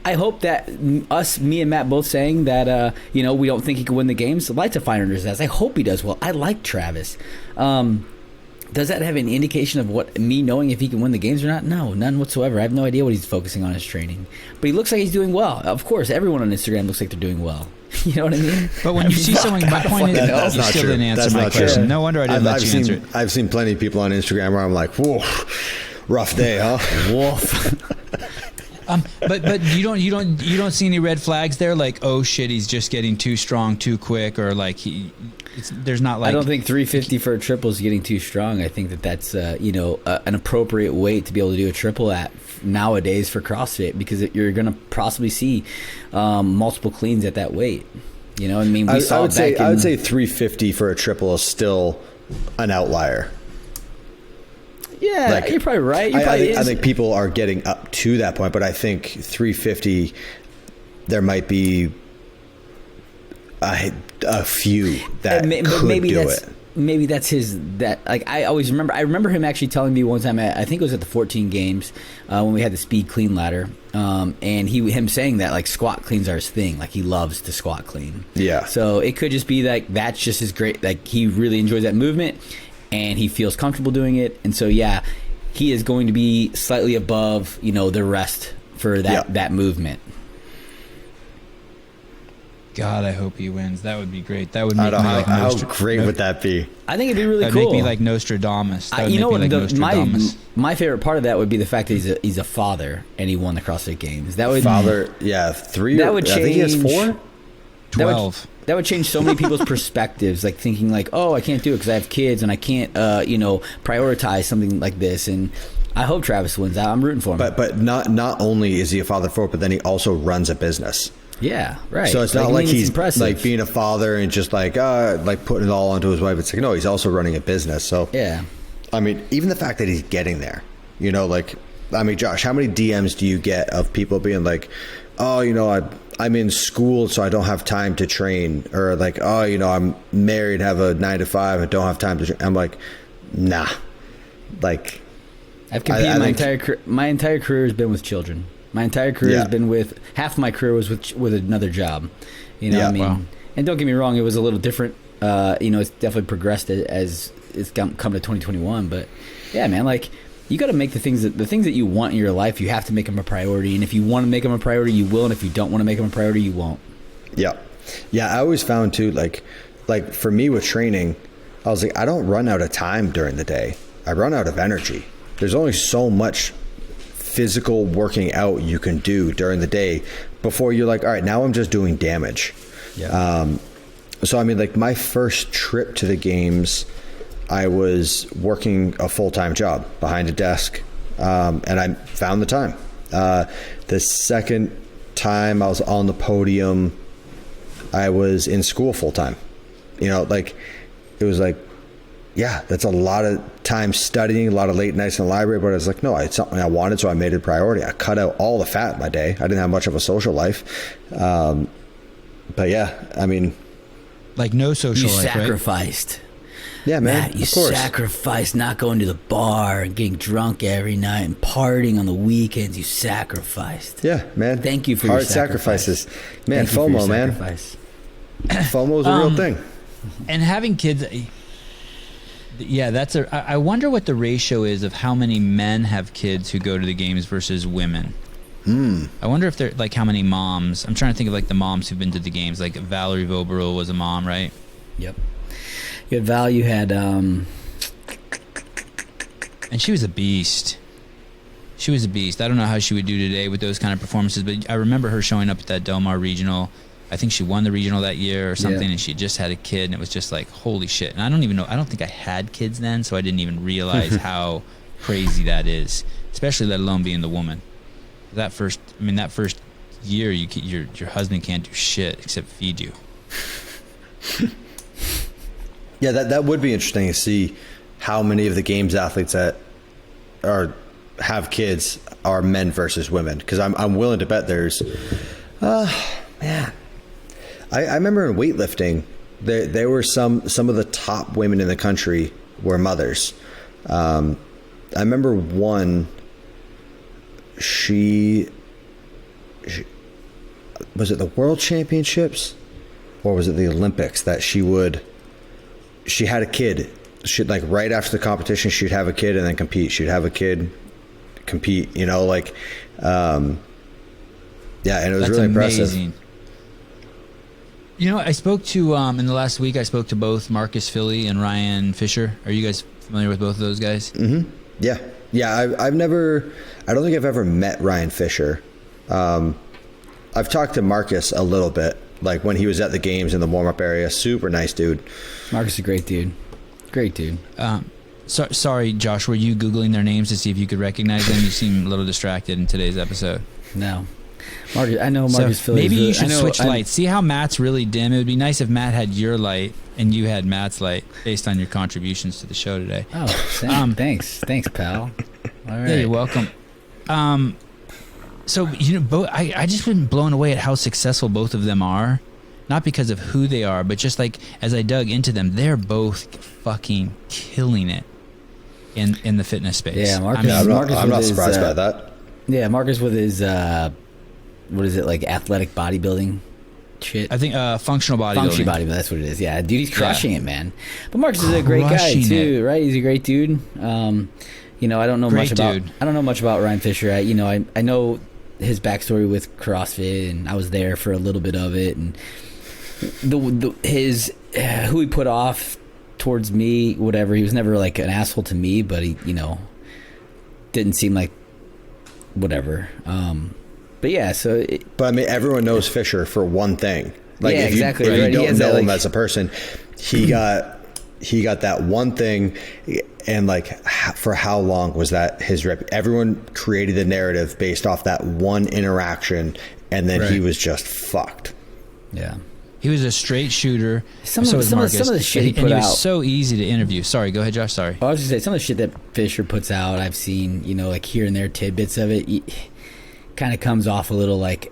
S3: I hope that me and Matt both saying that, we don't think he could win the games. Lights a fire under his ass. I hope he does well. I like Travis. Does that have any indication of what me knowing if he can win the games or not? No, none whatsoever. I have no idea what he's focusing on his training. But he looks like he's doing well. Of course, everyone on Instagram looks like they're doing well. You know what I mean?
S1: But when you see someone, my point is, you still didn't answer my question. No wonder I didn't let you answer it.
S2: I've seen plenty of people on Instagram where I'm like, whoa, rough day, huh?
S3: Wolf.
S1: But you don't see any red flags there, like, oh shit, he's just getting too strong too quick, or like there's not like.
S3: I don't think 350 for a triple is getting too strong. I think that's an appropriate weight to be able to do a triple at nowadays for CrossFit, because you're going to possibly see multiple cleans at that weight. You know, I mean, I would say
S2: 350 for a triple is still an outlier.
S3: Yeah, like, you're probably right.
S2: I think people are getting up to that point, but I think 350, there might be a few that could do it.
S3: Maybe that's I always remember. I remember him actually telling me one time, I think it was at the 14 games when we had the speed clean ladder, and him saying that like squat cleans are his thing. Like he loves to squat clean.
S2: Yeah.
S3: So it could just be like that's just his great. Like he really enjoys that movement, and he feels comfortable doing it. And so yeah, he is going to be slightly above the rest for that movement.
S1: God, I hope he wins. That would be great. That would make me like
S2: how great would that be?
S3: I think it'd be really cool.
S1: That'd make me like Nostradamus.
S3: My favorite part of that would be the fact that he's a father and he won the CrossFit Games. That would
S2: 3.
S3: That would change.
S2: I think he has 4.
S1: 12.
S3: That would change so many people's perspectives, like thinking like, oh, I can't do it because I have kids and I can't, prioritize something like this. And I hope Travis wins out. I'm rooting for him.
S2: But not only is he a father for it, but then he also runs a business.
S3: Yeah, right.
S2: So it's not like he's like being a father and just like putting it all onto his wife. It's like, no, he's also running a business. So
S3: yeah,
S2: I mean, even the fact that he's getting there, Josh, how many DMs do you get of people being like, oh, I'm in school, so I don't have time to train, or like, oh, I'm married, have a 9 to 5, I don't have time to train. I'm like, nah, like
S3: I've competed my entire career has been with children. My entire career has been with half of my career was with another job. What I mean? Wow. And don't get me wrong, it was a little different. It's definitely progressed as it's come to 2021. But yeah, man, like you got to make the things that you want in your life. You have to make them a priority. And if you want to make them a priority, you will. And if you don't want to make them a priority, you won't.
S2: Yeah, yeah. I always found too, like for me with training, I was like, I don't run out of time during the day. I run out of energy. There's only so much physical working out you can do during the day before you're like, all right, now I'm just doing damage. So I mean, like my first trip to the games, I was working a full-time job behind a desk, and I found the time. The second time I was on the podium, I was in school full-time. It was like, yeah, that's a lot of time studying, a lot of late nights in the library, but I was like, no, it's something I wanted, so I made it a priority. I cut out all the fat in my day. I didn't have much of a social life. But yeah, I mean...
S1: Like no social life, right?
S3: You sacrificed.
S2: Yeah, man,
S3: Matt, you sacrificed not going to the bar and getting drunk every night and partying on the weekends. You sacrificed.
S2: Yeah, man.
S3: Thank you for your
S2: sacrifices. Man, FOMO, man. FOMO is a real thing.
S1: And having kids... Yeah, I wonder what the ratio is of how many men have kids who go to the games versus women. I wonder if they're like how many moms. I'm trying to think of like the moms who've been to the games. Like Valerie Voberl was a mom, right?
S3: Yep. You had Val. You had
S1: and she was a beast. She was a beast. I don't know how she would do today with those kind of performances, but I remember her showing up at that Del Mar Regional. I think she won the regional that year or something, and she just had a kid, and it was just like, holy shit. And I don't even know, I don't think I had kids then, so I didn't even realize how crazy that is, especially let alone being the woman. That first year, your husband can't do shit except feed you.
S2: Yeah, that would be interesting to see how many of the games athletes that have kids are men versus women, because I'm willing to bet there's, man. I remember in weightlifting, there were some of the top women in the country were mothers. I remember one. She was it the World Championships or was it the Olympics that she had a kid. She'd like right after the competition, she'd have a kid and then compete. She'd have a kid, compete. Yeah, and it was
S1: That's
S2: really
S1: amazing.
S2: impressive.
S1: I spoke to in the last week. I spoke to both Marcus Philly and Ryan Fisher. Are you guys familiar with both of those guys?
S2: Mm-hmm. Yeah. I don't think I've ever met Ryan Fisher. I've talked to Marcus a little bit, like when he was at the games in the warm-up area. Super nice dude.
S3: Marcus is a great dude. Great dude.
S1: Sorry, Josh, were you Googling their names to see if you could recognize them? You seem a little distracted in today's episode.
S3: No. Marcus, I know Marcus
S1: so
S3: Phillies.
S1: Maybe you should switch lights. See how Matt's really dim? It would be nice if Matt had your light and you had Matt's light based on your contributions to the show today.
S3: Oh, thanks. Thanks, pal. All right.
S1: Yeah, you're welcome. So, I just been blown away at how successful both of them are. Not because of who they are, but just like as I dug into them, they're both fucking killing it in the fitness space.
S3: Yeah, Marcus.
S2: I'm not surprised by that.
S3: Yeah, Marcus with his what is it, like athletic bodybuilding shit?
S1: I think functional bodybuilding.
S3: Functional bodybuilding, that's what it is. Yeah, dude, he's crushing it, man. But Marcus is a great guy too, right? He's a great dude. I don't know much about Ryan Fisher. I know his backstory with CrossFit, and I was there for a little bit of it, and his who he put off towards me, whatever. He was never like an asshole to me, but he, didn't seem like whatever. But yeah,
S2: but I mean, everyone knows Fisher for one thing. Like,
S3: yeah,
S2: if
S3: exactly.
S2: You, if
S3: right.
S2: you don't know him as a person, he got that one thing, and like, for how long was that his rep? Everyone created the narrative based off that one interaction, and then he was just fucked.
S3: Yeah.
S1: He was a straight shooter.
S3: Some of the shit he put out.
S1: And he was so easy to interview. Sorry, go ahead, Josh. Sorry.
S3: I was just saying, some of the shit that Fisher puts out, I've seen, like here and there tidbits of it. Kind of comes off a little like,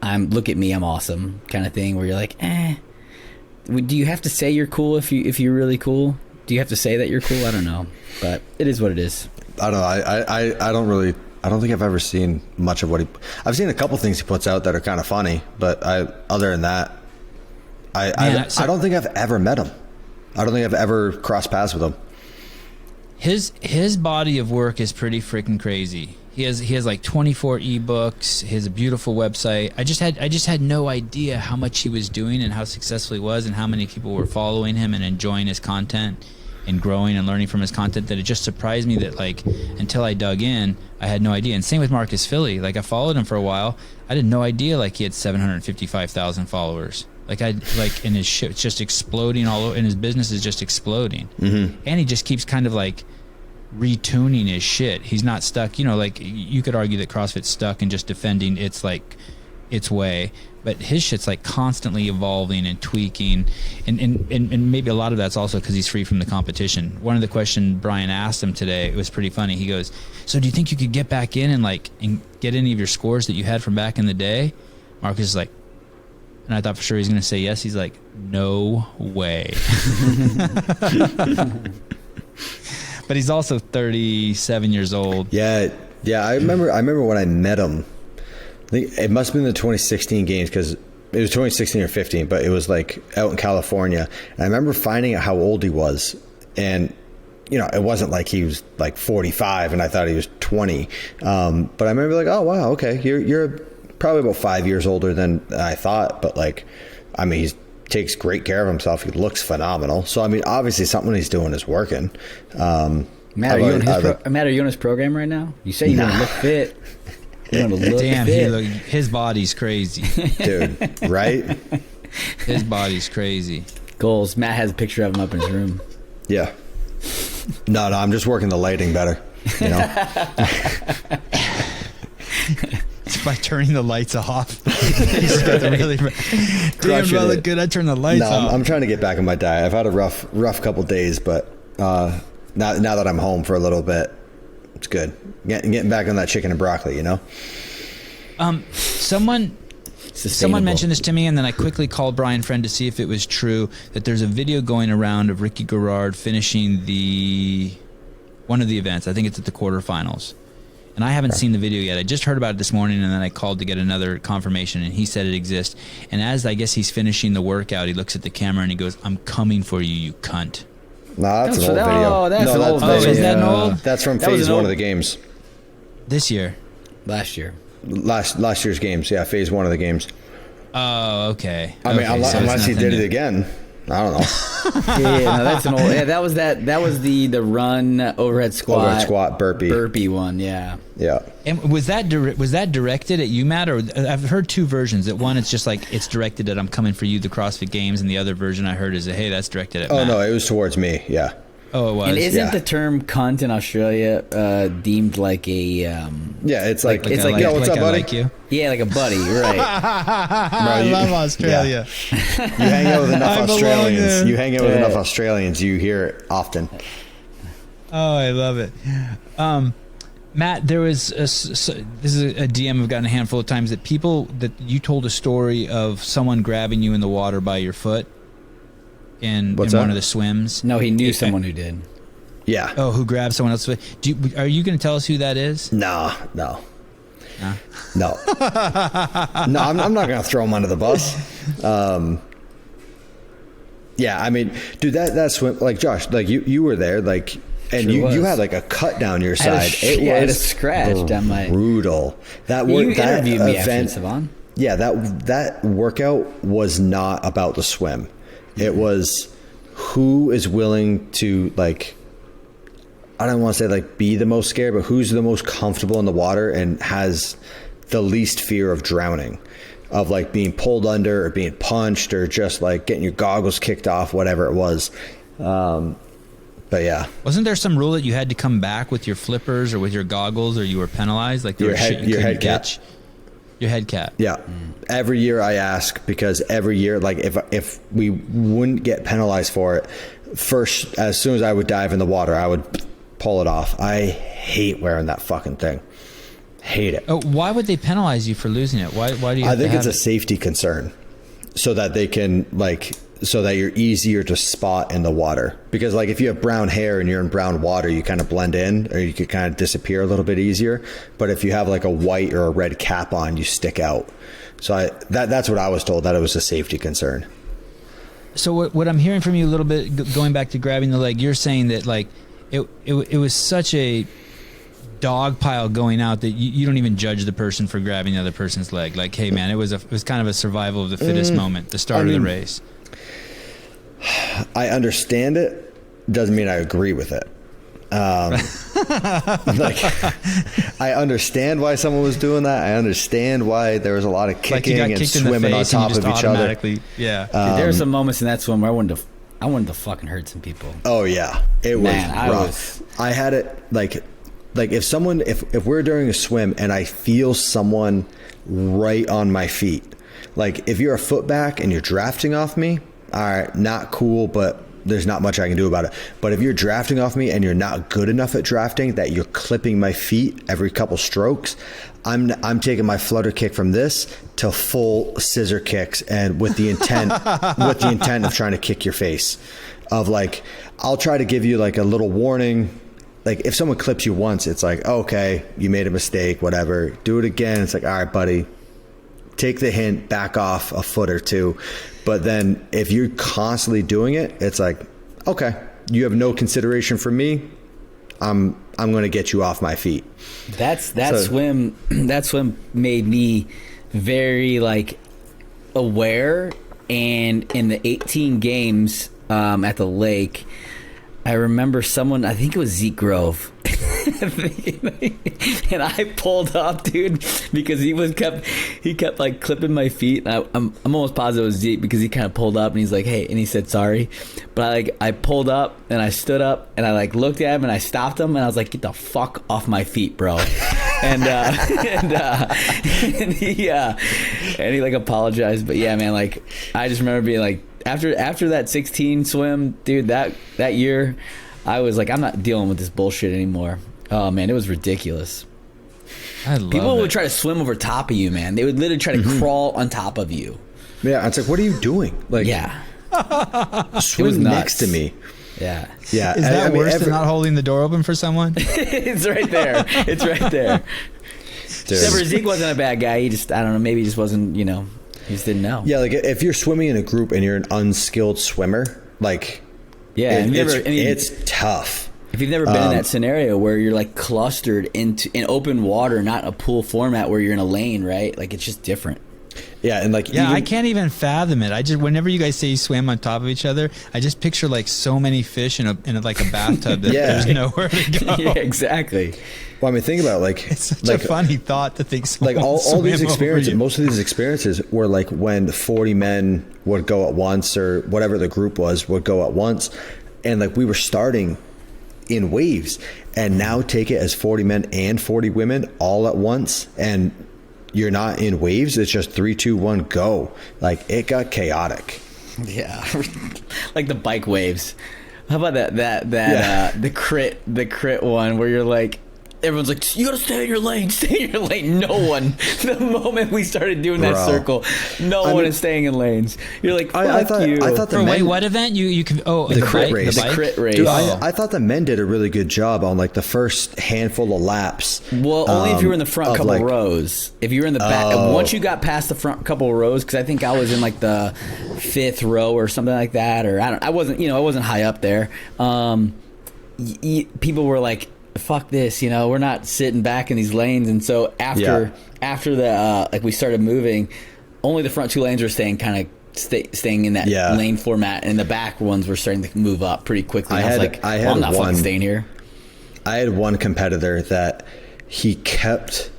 S3: look at me, I'm awesome kind of thing, where you're like, do you have to say you're cool if you're really cool? Do you have to say that you're cool? I don't know, but it is what it is.
S2: I don't know. I don't think I've ever seen much of what I've seen a couple things he puts out that are kind of funny, but other than that, I don't think I've ever met him. I don't think I've ever crossed paths with him.
S1: His body of work is pretty freaking crazy. He has like 24 ebooks. He has a beautiful website. I just had no idea how much he was doing and how successful he was and how many people were following him and enjoying his content and growing and learning from his content, that it just surprised me that, like, until I dug in, I had no idea. And same with Marcus Philly. Like, I followed him for a while. I had no idea, like, he had 755,000 followers. And his shit, it's just exploding all over, and his business is just exploding. Mm-hmm. And he just keeps kind of like retuning his shit. He's not stuck, like you could argue that CrossFit's stuck and just defending its way, but his shit's like constantly evolving and tweaking, and maybe a lot of that's also because he's free from the competition. One of the questions Brian asked him today, it was pretty funny. He goes, so do you think you could get back in and get any of your scores that you had from back in the day? Marcus is like, and I thought for sure he's going to say yes. He's like, no way. But he's also 37 years old. Yeah.
S2: I remember when I met him. I think it must have been the 2016 games, because it was 2016 or 15, but it was like out in California. And I remember finding out how old he was, and it wasn't like he was like 45 and I thought he was 20. But I remember like, oh wow, okay, you're probably about 5 years older than I thought. But like, I mean, he takes great care of himself. He looks phenomenal. So I mean, obviously something he's doing is working.
S3: Matt, are you on his program right now? You say you want to look fit. You want to look
S1: Damn,
S3: fit.
S1: His body's crazy.
S2: Dude, right?
S1: His body's crazy.
S3: Goals. Matt has a picture of him up in his room.
S2: Yeah. No, I'm just working the lighting better.
S1: By turning the lights off. He's got the really damn, do I look good? I turn the lights off.
S2: I'm trying to get back on my diet. I've had a rough couple days, but now that I'm home for a little bit, it's good. Getting back on that chicken and broccoli,
S1: Someone mentioned this to me, and then I quickly called Brian Friend to see if it was true, that there's a video going around of Ricky Garrard finishing one of the events. I think it's at the quarterfinals. And I haven't seen the video yet. I just heard about it this morning, and then I called to get another confirmation, and he said it exists. And as I guess he's finishing the workout, he looks at the camera and he goes, "I'm coming for you, you cunt."
S2: No, that's an old video.
S3: Oh, that's an old video.
S1: Is that an old?
S2: That's from phase one of the games.
S1: This year?
S3: Last year.
S2: Last year's games, yeah, phase one of the games.
S1: Oh, okay.
S2: I mean,
S1: so
S2: unless he did it again. I don't know.
S3: Yeah, no, that's an old. Yeah, that was the run overhead squat burpee one. Yeah.
S2: Yeah.
S1: And was that directed at you, Matt? Or I've heard two versions. That one, it's just like it's directed at I'm coming for you, the CrossFit Games, and the other version I heard is that, hey, that's directed at. Matt.
S2: No, it was towards me. Yeah.
S1: Oh, it was.
S3: And isn't the term cunt in Australia deemed like a?
S2: Yeah, it's like
S1: yo,
S2: what's up, buddy?
S1: Like you.
S3: Yeah, like a buddy, right?
S1: I love Australia.
S2: Yeah. You hang out with enough Australians. You hang out with enough Australians. You hear it often.
S1: Oh, I love it. Matt, there was this is a DM I've gotten a handful of times that you told a story of someone grabbing you in the water by your foot in one of the swims.
S3: No, he knew someone who did.
S2: Yeah.
S1: Oh, who grabbed someone else's foot? Are you going to tell us who that is?
S2: No. No, I'm not going to throw him under the bus. Yeah, I mean, dude, that swim, like Josh, like you were there, like, and you had like a cut down your side.
S3: I had a scratch down my
S2: brutal. That
S3: you
S2: that
S3: interviewed me
S2: event,
S3: after, Sevan.
S2: Yeah, that workout was not about the swim. It was who is willing to, like, I don't want to say like be the most scared, but who's the most comfortable in the water and has the least fear of drowning, of like being pulled under or being punched or just like getting your goggles kicked off, whatever it was. But yeah.
S1: Wasn't there some rule that you had to come back with your flippers or with your goggles or you were penalized? Like
S2: your head cap.
S1: Your head cap.
S2: Yeah. Every year I ask, because every year, like if we wouldn't get penalized for it, first, as soon as I would dive in the water, I would pull it off. I hate wearing that fucking thing. Hate it.
S1: Oh, why would they penalize you for losing it? Why do you?
S2: I think it's a safety concern, so that they can so that you're easier to spot in the water. Because like if you have brown hair and you're in brown water, you kind of blend in, or you could kind of disappear a little bit easier. But if you have like a white or a red cap on, you stick out. So that's what I was told, that it was a safety concern.
S1: So what I'm hearing from you a little bit, going back to grabbing the leg, you're saying that like it was such a dog pile going out that you don't even judge the person for grabbing the other person's leg. Like, hey man, it was kind of a survival of the fittest moment, the start of the race.
S2: I understand it. Doesn't mean I agree with it. Like, I understand why someone was doing that. I understand why there was a lot of kicking and swimming on top of each other.
S1: Yeah.
S3: There were some moments in that swim where I wanted to fucking hurt some people.
S2: Oh yeah, it was rough. I had it like if we're during a swim and I feel someone right on my feet, like if you're a foot back and you're drafting off me, all right, not cool, but there's not much I can do about it. But if you're drafting off me and you're not good enough at drafting, that you're clipping my feet every couple strokes, I'm taking my flutter kick from this to full scissor kicks, and with the intent of trying to kick your face. Of like, I'll try to give you like a little warning. Like if someone clips you once, it's like, okay, you made a mistake, whatever. Do it again. It's like, all right, buddy, take the hint, back off a foot or two. But then if you're constantly doing it, it's like, okay, you have no consideration for me. I'm going to get you off my feet. That
S3: swim made me very like aware. And in the 18 games at the lake, I remember someone, I think it was Zeke Grove, and I pulled up, dude, because he kept like clipping my feet. And I'm almost positive it was Zeke, because he kind of pulled up and he's like, hey, and he said sorry. But I pulled up and I stood up and I like looked at him and I stopped him and I was like, get the fuck off my feet, bro. and he like apologized. But yeah, man, like I just remember being like, after that 16 swim, dude, that year, I was like, I'm not dealing with this bullshit anymore. Oh man, it was ridiculous. People would try to swim over top of you, man. They would literally try to crawl on top of you.
S2: Yeah, it's like, what are you doing? Like,
S3: yeah,
S2: swim next to me.
S3: Yeah.
S2: Yeah.
S1: Is that worse than not holding the door open for someone?
S3: It's right there. It's right there. Except for Zeke wasn't a bad guy. He just, I don't know, maybe he just wasn't, he just didn't know.
S2: Yeah, like if you're swimming in a group and you're an unskilled swimmer, like,
S3: yeah,
S2: it's tough.
S3: If you've never been in that scenario where you're like clustered in open water, not a pool format where you're in a lane, right? Like it's just different.
S2: Yeah, and like
S1: I can't even fathom it. I just, whenever you guys say you swam on top of each other, I just picture like so many fish in like a bathtub that there's nowhere to go.
S3: Yeah, exactly.
S2: Well, I mean, think about it, like
S1: It's such
S2: like
S1: a funny thought to think.
S2: like all these
S1: swam over
S2: experiences,
S1: you.
S2: most of these experiences were like when 40 men would go at once, or whatever the group was would go at once, and like we were starting in waves, and now take it as 40 men and 40 women all at once, and you're not in waves. It's just 3, 2, 1, go. Like it got chaotic.
S3: Yeah, like the bike waves. How about that the crit one where you're like, everyone's like, you gotta stay in your lane, stay in your lane. No one. The moment we started doing that circle, no one is staying in lanes. You're like, fuck
S2: I thought
S3: you.
S2: the
S1: Wait,
S2: men,
S1: what event? You could
S2: the crit
S1: bike,
S2: race.
S1: the bike?
S3: The crit race.
S2: Dude, I thought the men did a really good job on like the first handful of laps.
S3: Well, only if you were in the front
S2: of,
S3: couple
S2: like-
S3: rows. If you were in the back, once you got past the front couple of rows, because I think I was in like the 5th row or something like that, or I wasn't high up there. People were like, fuck this, we're not sitting back in these lanes. And so after the like we started moving, only the front 2 lanes were staying staying in that lane format, and the back ones were starting to move up pretty quickly. I was like, I'm not fucking staying here.
S2: I had one competitor that he kept,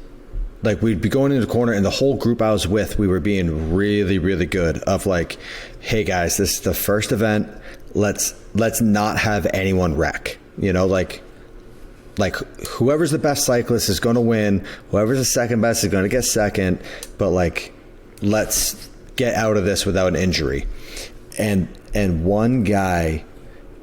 S2: like, we'd be going into the corner, and the whole group I was with, we were being really, really good of like, hey guys, this is the first event. Let's not have anyone wreck, like whoever's the best cyclist is going to win. Whoever's the second best is going to get second, but like, let's get out of this without an injury. And one guy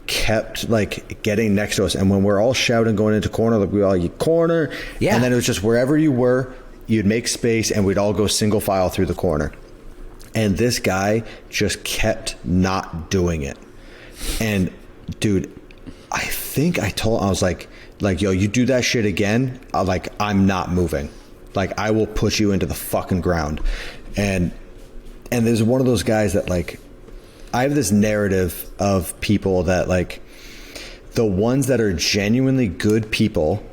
S2: kept like getting next to us, and when we're all shouting going into corner, like we all corner, and then it was just wherever you were, you'd make space, and we'd all go single file through the corner. And this guy just kept not doing it. And dude, I think I was like, yo, you do that shit again, I'm not moving. Like, I will push you into the fucking ground. And there's one of those guys that, like, I have this narrative of people that, like, the ones that are genuinely good people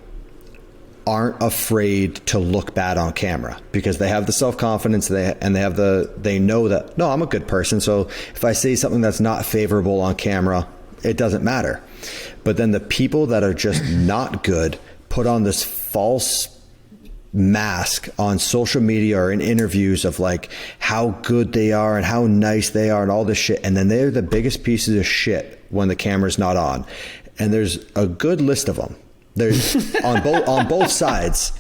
S2: aren't afraid to look bad on camera because they have the self-confidence, they know that, no, I'm a good person. So if I say something that's not favorable on camera, it doesn't matter. But then the people that are just not good put on this false mask on social media or in interviews of like how good they are and how nice they are and all this shit. And then they're the biggest pieces of shit when the camera's not on. And there's a good list of them. There's on both sides.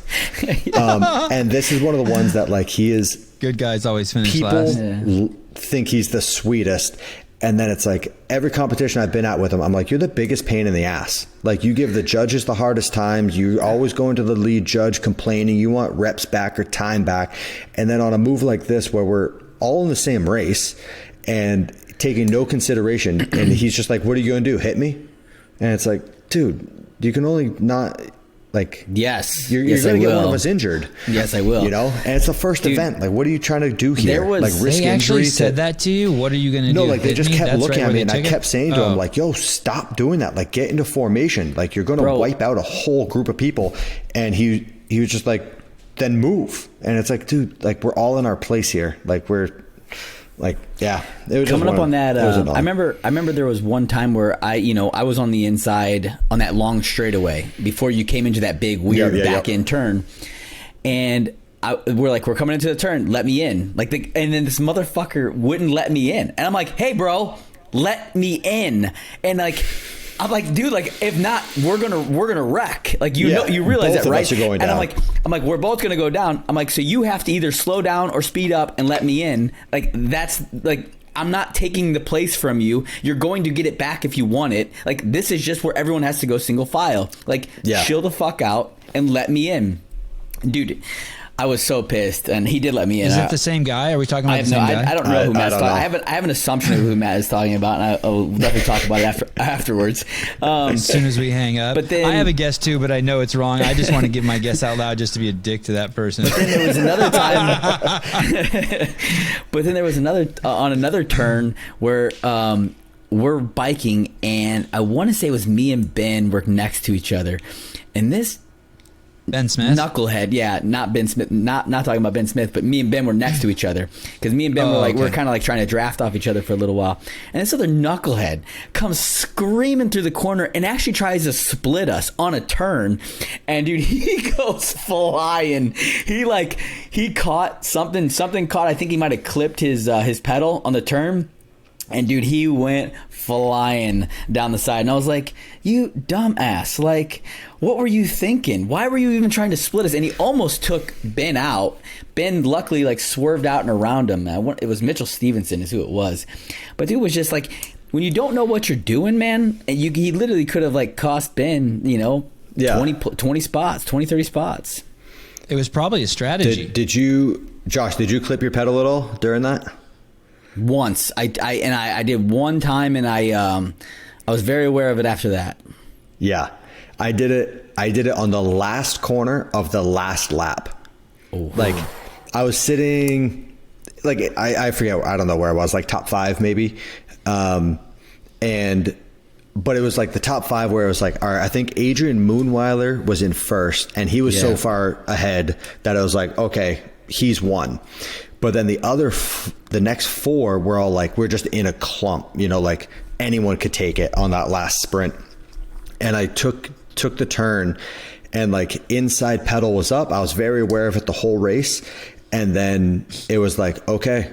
S2: And this is one of the ones that, like, he is,
S1: good guys always finish
S2: people
S1: last.
S2: think he's the sweetest. And then it's like every competition I've been at with him, I'm like, you're the biggest pain in the ass. Like, you give the judges the hardest times. You always go into the lead judge complaining. You want reps back or time back. And then on a move like this where we're all in the same race and taking no consideration, and he's just like, what are you going to do? Hit me? And it's like, dude, you can only not, like,
S3: yes,
S2: you're going to get one of us injured.
S3: Yes, I will.
S2: And it's the first event. Like, what are you trying to do here? Like, risk
S1: they actually
S2: injury
S1: said that to you? What are you going to do?
S2: No, like, they just kept looking at me, and I kept saying to him,
S1: Oh.
S2: like, yo, stop doing that. Like, get into formation. Like, you're going to wipe out a whole group of people. And he was just like, then move. And it's like, dude, like, we're all in our place here. Like, we're like, yeah. It was
S3: coming up on that.
S2: I
S3: remember there was one time where I was on the inside on that long straightaway before you came into that big weird back end turn, and we're coming into the turn. Let me in, and then this motherfucker wouldn't let me in, and I'm like, hey, bro, let me in, and like. I'm like, dude, like, if not, we're gonna wreck. Like, you realize
S2: both
S3: that,
S2: of
S3: right?
S2: us are going
S3: and
S2: down.
S3: I'm like, we're both gonna go down. I'm like, so you have to either slow down or speed up and let me in. Like, that's like, I'm not taking the place from you. You're going to get it back if you want it. Like, this is just where everyone has to go single file. Like, chill the fuck out and let me in, dude. I was so pissed, and he did let me in.
S1: Is it the same guy? Are we talking about the same guy?
S3: I don't know who Matt's talking about. I have an assumption of who Matt is talking about, and I'll definitely talk about it afterwards.
S1: As soon as we hang up.
S3: But then,
S1: I have a guess too, but I know it's wrong. I just want to give my guess out loud just to be a dick to that person.
S3: But then there was another time. But then there was on another turn where we're biking, and I want to say it was me and Ben were next to each other, and this
S1: Ben Smith?
S3: Knucklehead, yeah, not Ben Smith, not talking about Ben Smith, but me and Ben were next to each other because me and Ben we're kind of like trying to draft off each other for a little while, and this other knucklehead comes screaming through the corner and actually tries to split us on a turn, and dude, he goes flying. He caught something caught. I think he might have clipped his pedal on the turn. And dude, he went flying down the side, and I was like, "You dumbass! Like, what were you thinking? Why were you even trying to split us?" And he almost took Ben out. Ben luckily like swerved out and around him. It was Mitchell Stevenson is who it was, but dude was just like, when you don't know what you're doing, man, and he literally could have like cost Ben, 20 spots, 20, 30 spots.
S1: It was probably a strategy.
S2: Did you, Josh? Did you clip your pedal at all during that?
S3: Once I did one time, and I was very aware of it after that.
S2: Yeah, I did it on the last corner of the last lap.
S3: Oh.
S2: Like I was sitting, like I forget, I don't know where I was, like top 5 maybe, but it was like the top 5 where it was like, all right, I think Adrian Moonweiler was in first, and he was so far ahead that I was like, okay, he's won. But then the next 4 were all like, we're just in a clump, like anyone could take it on that last sprint. And I took the turn, and like inside pedal was up. I was very aware of it the whole race. And then it was like, okay,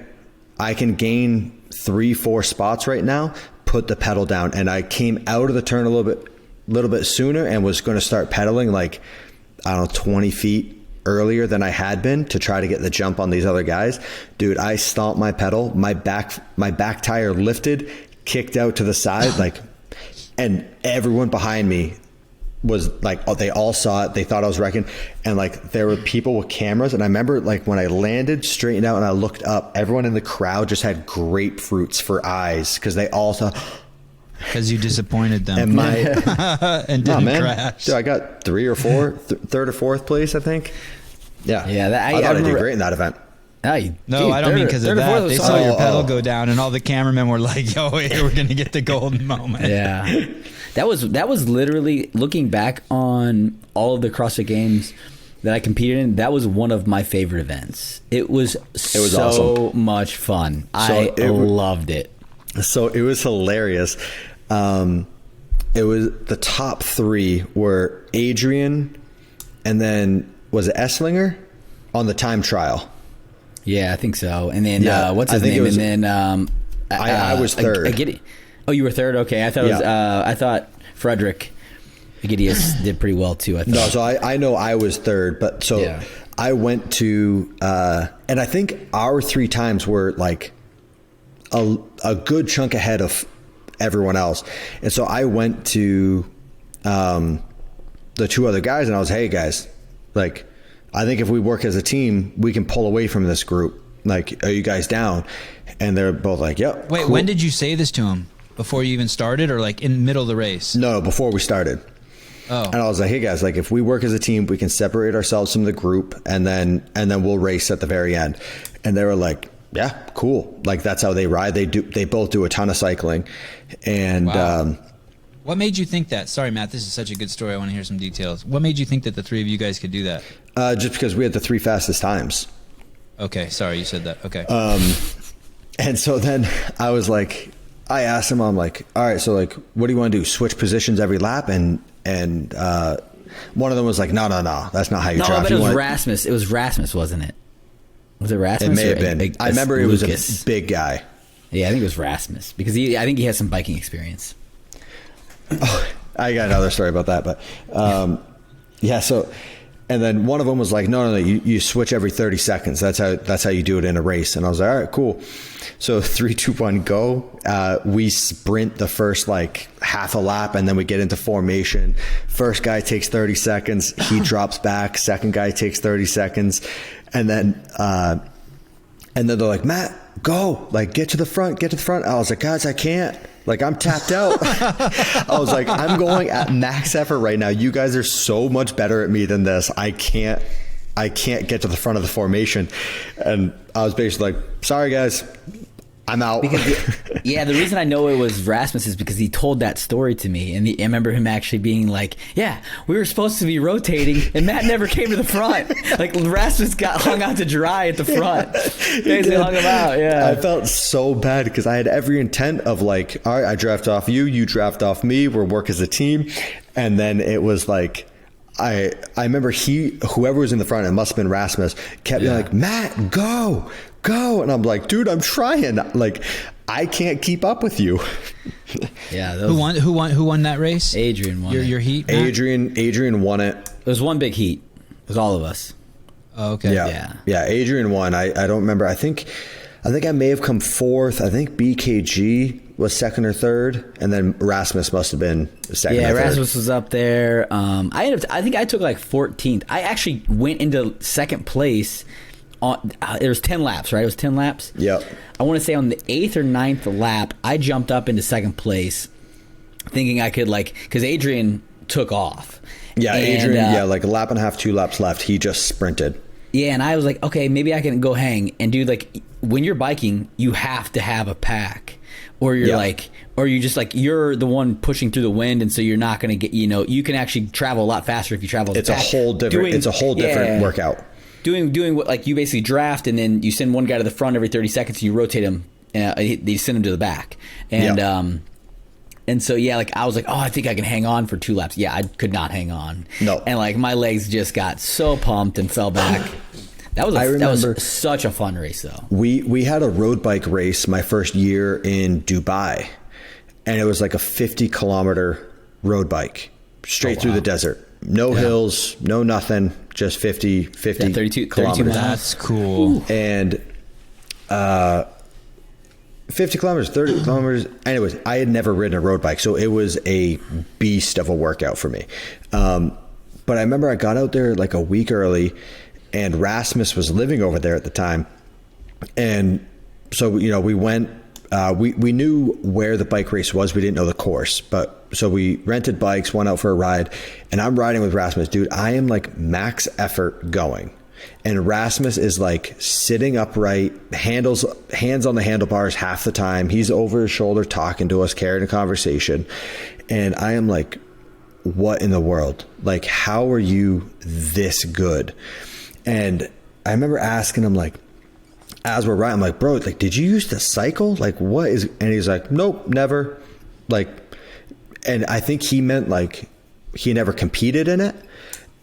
S2: I can gain 3-4 spots right now, put the pedal down. And I came out of the turn a little bit sooner and was going to start pedaling like, I don't know, 20 feet earlier than I had been to try to get the jump on these other guys. Dude, I stomped my pedal, my back tire lifted, kicked out to the side, like, and everyone behind me was like, oh, they all saw it. They thought I was wrecking. And like, there were people with cameras. And I remember like when I landed, straightened out, and I looked up, everyone in the crowd just had grapefruits for eyes, because they all thought,
S1: because you disappointed them
S2: and
S1: didn't crash.
S2: Dude, I got 3 or 4, third or fourth place, I think. Yeah, I thought I did great in that event.
S1: I don't mean because of that. They saw your pedal go down, and all the cameramen were like, "Yo, we're gonna get the golden moment."
S3: Yeah, that was literally, looking back on all of the CrossFit Games that I competed in, that was one of my favorite events. It was so awesome. Much fun. I loved it.
S2: So it was hilarious. It was the top 3 were Adrian, and then was it Esslinger on the time trial?
S3: Yeah, I think so. And then what's his name? And then
S2: I was third.
S3: Oh, you were third. Okay, I thought I thought Frederick Agidius did pretty well too. I thought.
S2: No, so I know I was third, but I went to and I think our 3 times were like a good chunk ahead of everyone else. And so I went to the 2 other guys, and I was, hey guys, like, I think if we work as a team, we can pull away from this group. Like, are you guys down? And they're both like, yep.
S1: Wait, cool. When did you say this to him? Before you even started, or like in the middle of the race?
S2: No, before we started. Oh. And I was like, hey guys, like, if we work as a team, we can separate ourselves from the group, and then we'll race at the very end. And they were like, yeah, cool. Like, that's how they ride. They both do a ton of cycling. And
S1: wow. What made you think that? Sorry, Matt, this is such a good story. I want to hear some details. What made you think that the 3 of you guys could do that?
S2: Just because we had the 3 fastest times.
S1: Okay, sorry, you said that. Okay.
S2: And so then I was like, I asked him, I'm like, all right, so like, what do you want to do? Switch positions every lap? And one of them was like, no, that's not how you drive.
S3: No, but it was Rasmus. It was Rasmus, wasn't it? Was it Rasmus?
S2: It may have been. I remember it was a big guy.
S3: Yeah, I think it was Rasmus, because I think he has some biking experience.
S2: Oh, I got another story about that, but yeah. So, and then one of them was like, no, you switch every 30 seconds. That's how you do it in a race. And I was like, all right, cool. So 3, 2, 1, go. We sprint the first like half a lap, and then we get into formation. First guy takes 30 seconds. He drops back. Second guy takes 30 seconds. And then they're like, Matt, go, like, get to the front. I was like, guys, I can't. Like, I'm tapped out. I was like, I'm going at max effort right now. You guys are so much better at me than this. I can't get to the front of the formation. And I was basically like, sorry guys, I'm out.
S3: The reason I know it was Rasmus is because he told that story to me, and I remember him actually being like, "Yeah, we were supposed to be rotating, and Matt never came to the front. Like Rasmus got hung out to dry at the front. They hung him out." Yeah,
S2: I felt so bad because I had every intent of like, all right, I draft off you, you draft off me, we'll work as a team, and then it was like. I remember whoever was in the front, it must have been Rasmus, kept being like, Matt, go. And I'm like, dude, I'm trying. Like, I can't keep up with you.
S3: Yeah.
S1: Who won that race?
S3: Adrian won
S1: your heat, Matt?
S2: Adrian won it.
S3: It was one big heat. It was all of us.
S1: Oh, okay.
S2: Yeah. Adrian won. I don't remember. I think I may have come fourth. I think BKG was second or third, and then Rasmus must have been second.
S3: Yeah,
S2: or third.
S3: Rasmus was up there. I think I took like 14th. I actually went into second place. There was 10 laps, right? It was 10 laps.
S2: Yep.
S3: I want to say on the 8th or 9th lap, I jumped up into second place, thinking I could because Adrian took off.
S2: Yeah, Adrian. Like a lap and a half, 2 laps left. He just sprinted.
S3: Yeah, and I was like, okay, maybe I can go hang. And dude, like when you're biking, you have to have a pack, or you're the one pushing through the wind, and so you're not going to get. You can actually travel a lot faster if you travel.
S2: It's a whole different workout.
S3: Doing what, like, you basically draft, and then you send one guy to the front every 30 seconds, and you rotate him. They send him to the back, and so I was like, oh, I think I can hang on for 2 laps. Yeah, I could not hang on.
S2: No,
S3: and like my legs just got so pumped and fell back. That was such a fun race, though.
S2: We had a road bike race my first year in Dubai, and it was like a 50-kilometer road bike straight through the desert. No hills, no nothing, just 50
S3: 32
S2: kilometers.
S1: That's cool.
S2: And 50 kilometers, 30 kilometers. Anyways, I had never ridden a road bike, so it was a beast of a workout for me. But I remember I got out there like a week early, and Rasmus was living over there at the time. And so, we went, we knew where the bike race was. We didn't know the course, so we rented bikes, went out for a ride, and I'm riding with Rasmus. Dude, I am like max effort going. And Rasmus is like sitting upright, hands on the handlebars half the time. He's over his shoulder talking to us, carrying a conversation. And I am like, what in the world? Like, how are you this good? And I remember asking him, like, as we're riding, I'm like, bro, like, did you used to cycle? Like, what is, and he's like, nope, never. Like, and I think he meant like he never competed in it,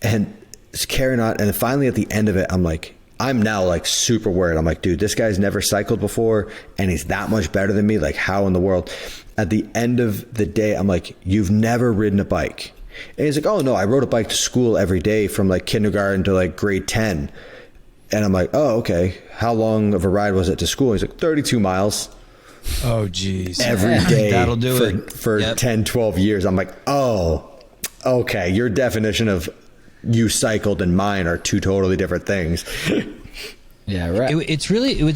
S2: and it's carrying on. And then finally at the end of it, I'm now like super worried. I'm like, dude, this guy's never cycled before, and he's that much better than me. Like, how in the world? At the end of the day, I'm like, you've never ridden a bike. And he's like, oh no, I rode a bike to school every day from like kindergarten to like grade 10. And I'm like, oh, okay. How long of a ride was it to school? He's like, 32 miles.
S1: Oh, geez.
S2: Every day.
S1: That'll do it.
S2: For 10, 12 years. I'm like, oh, okay. Your definition of you cycled and mine are two totally different things.
S3: Yeah, right.
S1: It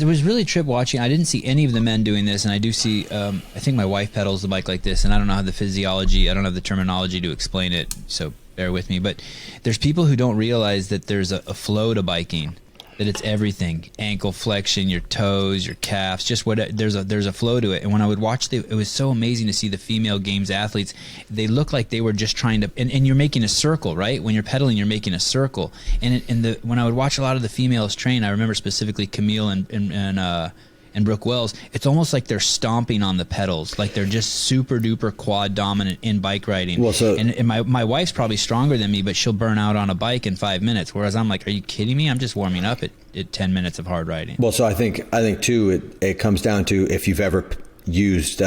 S1: was really trip watching. I didn't see any of the men doing this, and I do see. I think my wife pedals the bike like this, and I don't know how the physiology. I don't have the terminology to explain it, so bear with me. But there's people who don't realize that there's a flow to biking. That it's everything: ankle flexion, your toes, your calves, just what. There's a flow to it. And when I would watch, it was so amazing to see the female games athletes. They look like they were just trying to. And you're making a circle, right? When you're pedaling, you're making a circle. And when I would watch a lot of the females train, I remember specifically Camille and Brooke Wells. It's almost like they're stomping on the pedals, like they're just super duper quad dominant in bike riding. Well, and my wife's probably stronger than me, but she'll burn out on a bike in 5 minutes. Whereas I'm like, are you kidding me? I'm just warming up at 10 minutes of hard riding.
S2: Well, so I think too, it comes down to if you've ever used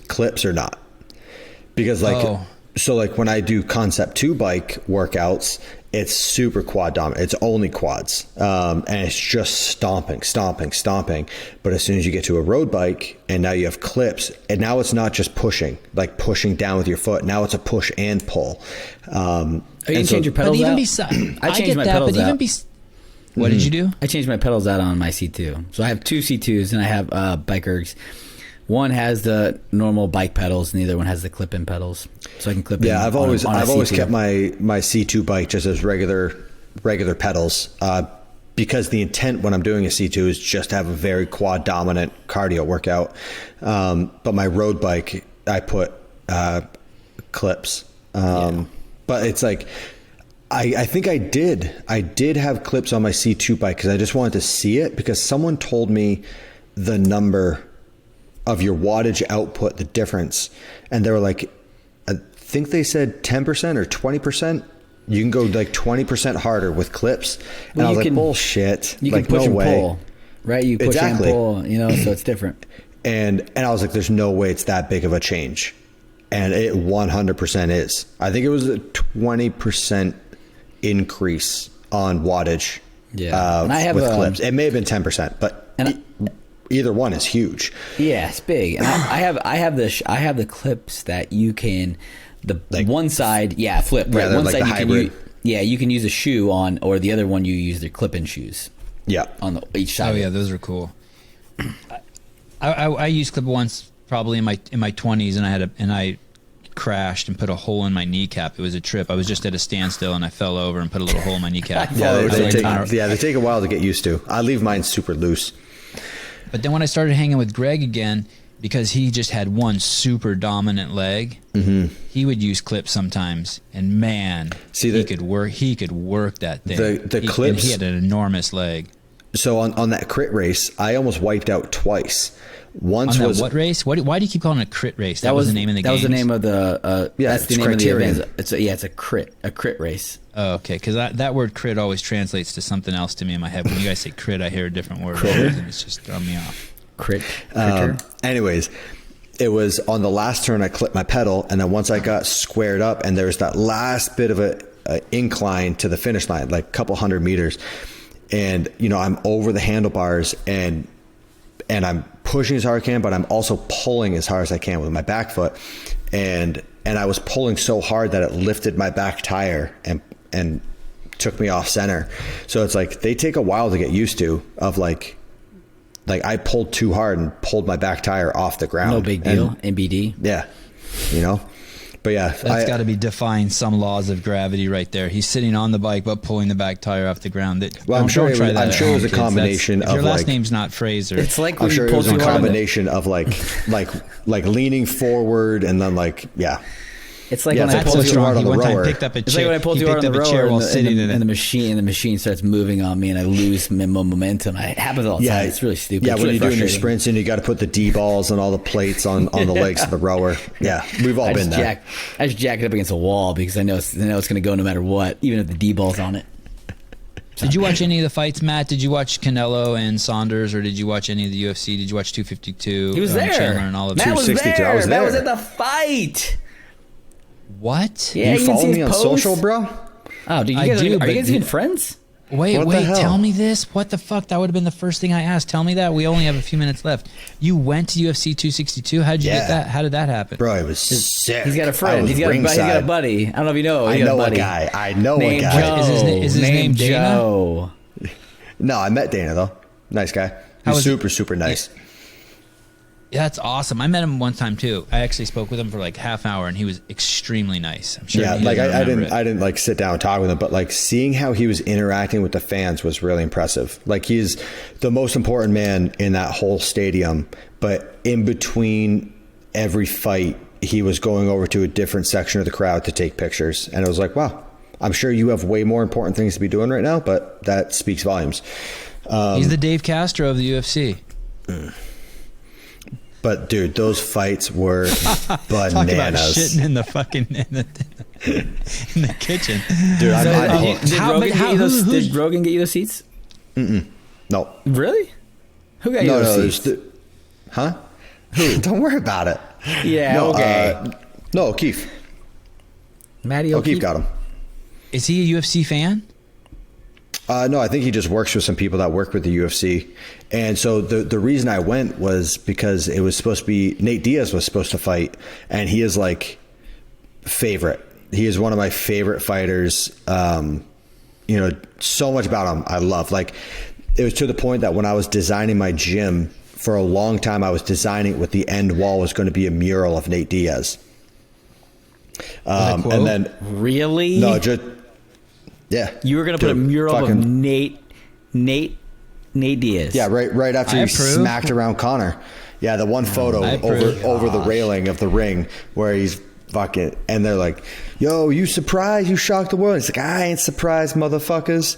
S2: clips or not, because like when I do Concept 2 bike workouts, it's super quad dominant. It's only quads. And it's just stomping. But as soon as you get to a road bike and now you have clips, and now it's not just pushing down with your foot. Now it's a push and pull.
S3: You change your pedals out? I changed my pedals out.
S1: What did you do?
S3: I changed my pedals out on my C2. So I have 2 C2s and I have bike ergs. One has the normal bike pedals, and the other one has the clip-in pedals, so I can clip in.
S2: Yeah, I've always kept my C2 bike just as regular pedals. because the intent when I'm doing a C2 is just to have a very quad dominant cardio workout. But my road bike, I put clips. But it's like, I think I did have clips on my C2 bike because I just wanted to see it, because someone told me the number of your wattage output, the difference. And they were like, I think they said 10% or 20%. You can go like 20% harder with clips. And I was like, bullshit.
S3: You
S2: like,
S3: can push
S2: no
S3: and
S2: way.
S3: pull, right? You push and pull, so it's different.
S2: And I was like, there's no way it's that big of a change. And it 100% is. I think it was a 20% increase on wattage.
S3: Yeah. And I have
S2: with clips. It may have been 10%, but either one is huge.
S3: Yeah, it's big. And I have the clips that you can, one side, flip. Right,
S2: yeah,
S3: one
S2: like
S3: side
S2: the
S3: you
S2: hybrid.
S3: you can use a shoe on, or the other one you use their clip-in shoes.
S2: Yeah,
S3: on each side.
S1: Oh yeah, those are cool. I used clip once, probably in my 20s, and I crashed and put a hole in my kneecap. It was a trip. I was just at a standstill and I fell over and put a little hole in my kneecap.
S2: they take a while to get used to. I leave mine super loose.
S1: But then when I started hanging with Greg again, because he just had one super dominant leg, he would use clips sometimes, and man, he could work that thing.
S2: The clips,
S1: and he had an enormous leg.
S2: So on that crit race, I almost wiped out twice. Once
S1: on
S2: was
S1: what race? Why do you keep calling it a crit race? That was the name of the game.
S3: That was the name of the. That's the name
S2: criterion.
S3: of the event. It's a crit race.
S1: Oh, okay. Because that word crit always translates to something else to me in my head. When you guys say crit, I hear a different word, and it's just throwing me off.
S3: Critter.
S2: Anyways, it was on the last turn I clipped my pedal, and then once I got squared up, and there was that last bit of a incline to the finish line, like a couple 100 meters, and I'm over the handlebars and I'm pushing as hard as I can, but I'm also pulling as hard as I can with my back foot, and I was pulling so hard that it lifted my back tire and took me off center. So it's like they take a while to get used to, of like I pulled too hard and pulled my back tire off the ground.
S3: No big deal. NBD.
S2: Yeah. But yeah,
S1: that's got to be defying some laws of gravity right there. He's sitting on the bike but pulling the back tire off the ground.
S2: I'm sure it was a combination of,
S1: if your last
S2: like,
S1: name's not Fraser.
S3: It's like
S2: I'm sure it was a combination of like leaning forward and then
S3: It's like when I
S1: pulled
S3: pulled
S1: you hard on the rower. It's like when I pulled you hard on the rower
S3: and the machine starts moving on me and I lose momentum. It happens all the time. It's really stupid.
S2: Yeah,
S3: it's
S2: when
S3: really
S2: you're doing your sprints and you got to put the D balls and all the plates on the legs of the rower. Yeah, we've all been there.
S3: I just jack it up against a wall because I know it's going to go no matter what, even if the D ball's on it.
S1: Did you watch any of the fights, Matt? Did you watch Canelo and Saunders, or did you watch any of the UFC? Did you watch 252?
S3: He was there.
S1: Chandler and all of
S3: Matt was
S2: 262.
S3: there.
S2: I was there.
S3: That was at the fight.
S1: What?
S3: Yeah,
S2: you follow me on social, bro?
S3: Oh, are you guys even friends?
S1: Wait, tell me this. What the fuck? That would have been the first thing I asked. Tell me that. We only have a few minutes left. You went to UFC 262? How'd you get that? How did that happen?
S2: Bro, it was sick.
S3: He's got a friend. He's got a buddy. I don't know if you know.
S2: I know a guy.
S3: Joe.
S1: Is his name Dana?
S3: Joe.
S2: No, I met Dana, though. Nice guy. He's super nice.
S1: Yeah, that's awesome. I met him one time too. I actually spoke with him for like half hour, and he was extremely nice. I'm sure.
S2: Yeah, I didn't like sit down and talk with him, but like seeing how he was interacting with the fans was really impressive. Like he's the most important man in that whole stadium, but in between every fight, he was going over to a different section of the crowd to take pictures, and it was like, wow, I'm sure you have way more important things to be doing right now, but that speaks volumes.
S1: He's the Dave Castro of the UFC.
S2: But dude, those fights were bananas.
S1: Talk about shitting in the fucking in the kitchen,
S2: dude.
S3: Did Rogan get you those seats?
S2: No.
S3: Really? Who got you those seats?
S2: Huh? Who? Don't worry about it.
S3: Yeah.
S2: No,
S3: okay.
S2: No, O'Keefe.
S3: Matty
S2: O'Keefe got him.
S1: Is he a UFC fan?
S2: No, I think he just works with some people that work with the UFC. And so the reason I went was because it was supposed to be Nate Diaz was supposed to fight, and he is like favorite. He is one of my favorite fighters. So much about him I love. Like it was to the point that when I was designing my gym for a long time, I was designing with the end wall was going to be a mural of Nate Diaz. And then
S3: really?
S2: No, just yeah.
S3: You were going to put a mural of Nate Nate Diaz.
S2: Yeah, right after he smacked around Connor. Yeah, the one photo over the railing of the ring where he's fucking, and they're like, "Yo, you surprised? You shocked the world." He's like, "I ain't surprised, motherfuckers."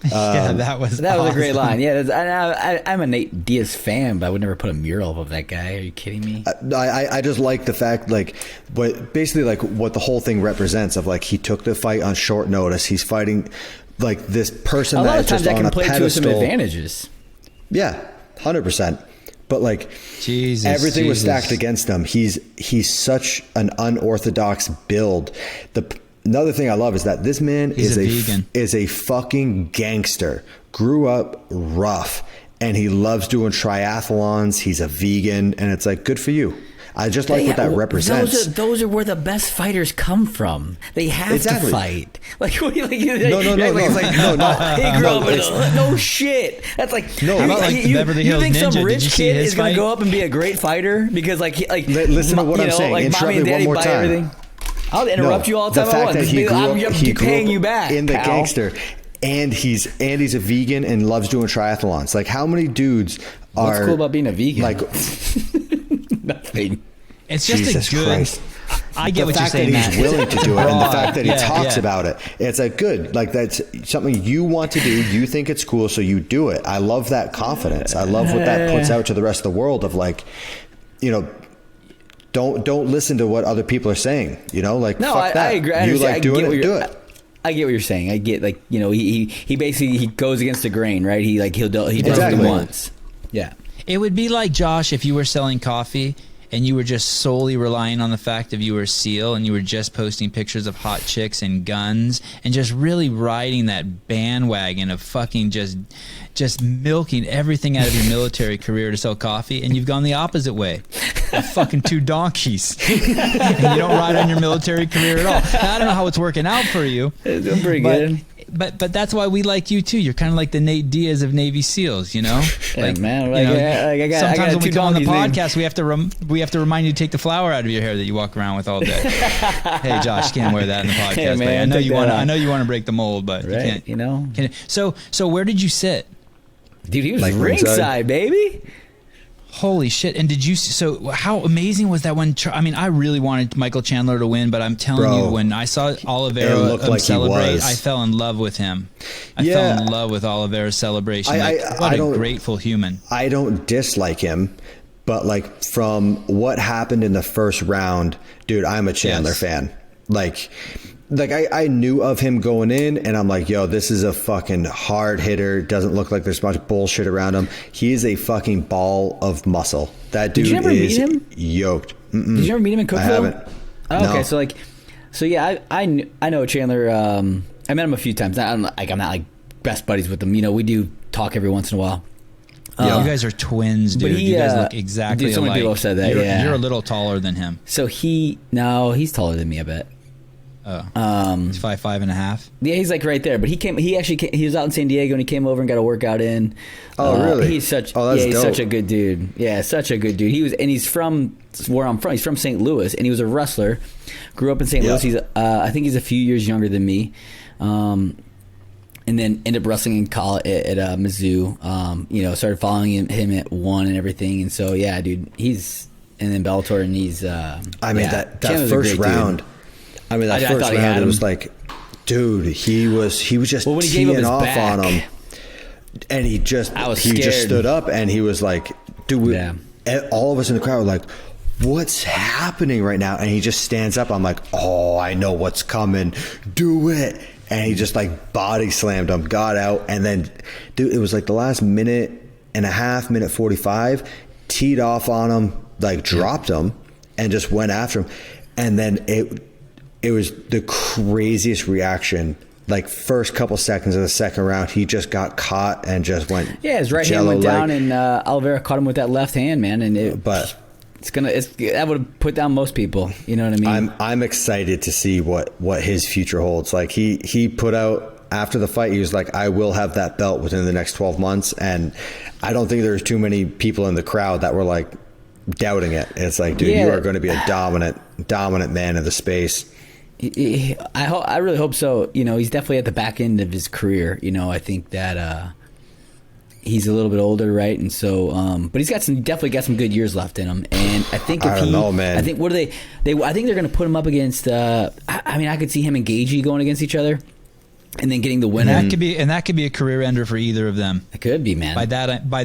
S1: Yeah, that was
S3: a great line. Yeah, I'm a Nate Diaz fan, but I would never put a mural of that guy. Are you kidding me?
S2: I just like the fact, like, but basically, like, what the whole thing represents of, like, he took the fight on short notice. He's fighting, like, this person that is just on a pedestal. A lot of times that can play to some
S3: advantages.
S2: Yeah, 100%. But, like, everything was stacked against him. He's such an unorthodox build. Another thing I love is that this man is a fucking gangster. Grew up rough, and he loves doing triathlons. He's a vegan, and it's like, good for you. I just like what that represents.
S3: Those are where the best fighters come from. They have to fight. Like, no. He grew up with no shit. That's like,
S1: no. You think
S3: Ninja.
S1: Some
S3: rich kid is going to go up and be a great fighter because,
S2: listen to what I'm saying.
S3: Like, mommy and daddy buy everything. I'll interrupt you all the time.
S2: The fact that he grew up
S3: you back
S2: in the gangster, and he's a vegan and loves doing triathlons. Like, how many dudes are?
S3: What's cool about being a vegan?
S2: Like,
S3: nothing.
S1: It's just
S2: Jesus
S1: a good.
S2: Christ.
S1: I get what you're saying,
S2: The fact that he's willing to do it, and the fact that he talks
S1: yeah.
S2: about it, it's like good. Like, that's something you want to do. You think it's cool, so you do it. I love that confidence. I love what that puts out to the rest of the world. Of, like, you know. Don't listen to what other people are saying. You know, like,
S3: no,
S2: fuck that.
S3: I agree.
S2: You like doing it, do it.
S3: I get what you're saying. I get, like, you know, he basically goes against the grain, right? He does
S2: exactly.
S3: it once. Yeah.
S1: It would be like, Josh, if you were selling coffee and you were just solely relying on the fact that you were a SEAL and you were just posting pictures of hot chicks and guns and just really riding that bandwagon of fucking just milking everything out of your military career to sell coffee, and you've gone the opposite way. Fucking two donkeys. And you don't ride on your military career at all. Now, I don't know how it's working out for you.
S3: It's doing pretty good.
S1: But that's why we like you too. You're kind of like the Nate Diaz of Navy SEALs, you know.
S3: Like, man, I got
S1: sometimes when we come on the podcast,
S3: named.
S1: we have to remind you to take the flower out of your hair that you walk around with all day. Hey, Josh, you can't wear that in the podcast.
S3: Hey, man,
S1: I know you want to break the mold, but
S3: right,
S1: you can't.
S3: You know.
S1: So where did you sit?
S3: Dude, he was like ringside, baby.
S1: Holy shit. And so how amazing was that when, I really wanted Michael Chandler to win, but I'm telling you, when I saw Oliveira celebrate, I fell in love with him. I fell in love with Oliveira's celebration. What a grateful human.
S2: I don't dislike him, but, like, from what happened in the first round, dude, I'm a Chandler fan. Like I knew of him going in, and I'm like, yo, this is a fucking hard hitter. Doesn't look like there's much bullshit around him. He is a fucking ball of muscle. That dude is yoked.
S3: Did you ever meet him in Cookville?
S2: I haven't.
S3: Oh, okay, no. I know Chandler. I met him a few times. I'm not like best buddies with him. You know, we do talk every once in a while.
S1: You guys are twins, dude. You guys look exactly alike.
S3: So many people have said that.
S1: You're a little taller than him.
S3: So he's taller than me, I bet.
S1: Oh, he's 5'5.5".
S3: Yeah, he's like right there. But he was out in San Diego and he came over and got a workout in.
S2: Oh, really?
S3: He's such a good dude. Yeah, such a good dude. He's from where I'm from. He's from St. Louis, and he was a wrestler. Grew up in St. Louis. He's I think he's a few years younger than me. And then ended up wrestling in college at Mizzou. You know, started following him at one and everything. And so, yeah, dude, he's and then Bellator, and he's.
S2: That first round.
S3: Dude.
S2: That first round, it was like, dude, he was just
S3: when he
S2: teeing off on him, and he just stood up, and he was like, dude, all of us in the crowd were like, what's happening right now? And he just stands up. I'm like, oh, I know what's coming. Do it. And he just, like, body slammed him, got out, and then, dude, it was like the last minute and a half, minute 45, teed off on him, like, dropped him, and just went after him, and then it was the craziest reaction. Like, first couple seconds of the second round, he just got caught and just went.
S3: Yeah, his right hand went down, and Oliveira caught him with that left hand, man. And that would have put down most people. You know what I mean?
S2: I'm excited to see what his future holds. Like, he put out after the fight, he was like, I will have that belt within the next 12 months, and I don't think there's too many people in the crowd that were like doubting it. And it's like, dude, you are going to be a dominant man in the space.
S3: I really hope so. You know, he's definitely at the back end of his career. You know, I think that he's a little bit older, right? And so, but he's definitely got some good years left in him. And I think if
S2: I don't know, man.
S3: I think what are they? I think they're going to put him up against. I mean, I could see him and Gaethje going against each other, and then getting the winner.
S1: That could be a career ender for either of them.
S3: It could be, man.
S1: By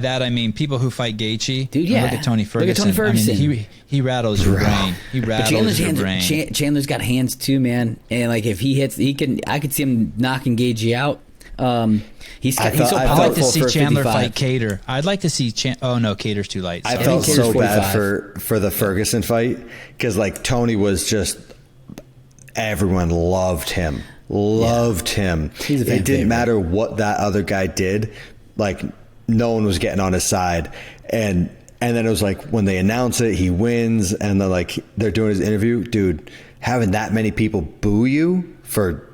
S1: that I mean people who fight Gaethje.
S3: Dude, yeah.
S1: Look at Tony Ferguson.
S3: Look at Tony Ferguson.
S1: I mean, he rattles your brain. He rattles your brain.
S3: Chandler's got hands too, man. And like if he hits, I could see him knocking Gaethje out. He's so powerful.
S1: I'd like to see Chandler
S3: 55.
S1: fight Cater. I'd like to see oh no, Cater's too light.
S2: I
S1: Sorry.
S2: felt
S3: Cater's
S2: so
S3: 45.
S2: bad for the Ferguson fight because like Tony was just everyone loved him.
S3: He's a fan
S2: It didn't
S3: favorite.
S2: matter what that other guy did. Like no one was getting on his side, and then it was like when they announce it, he wins, and they're doing his interview, dude. Having that many people boo you for.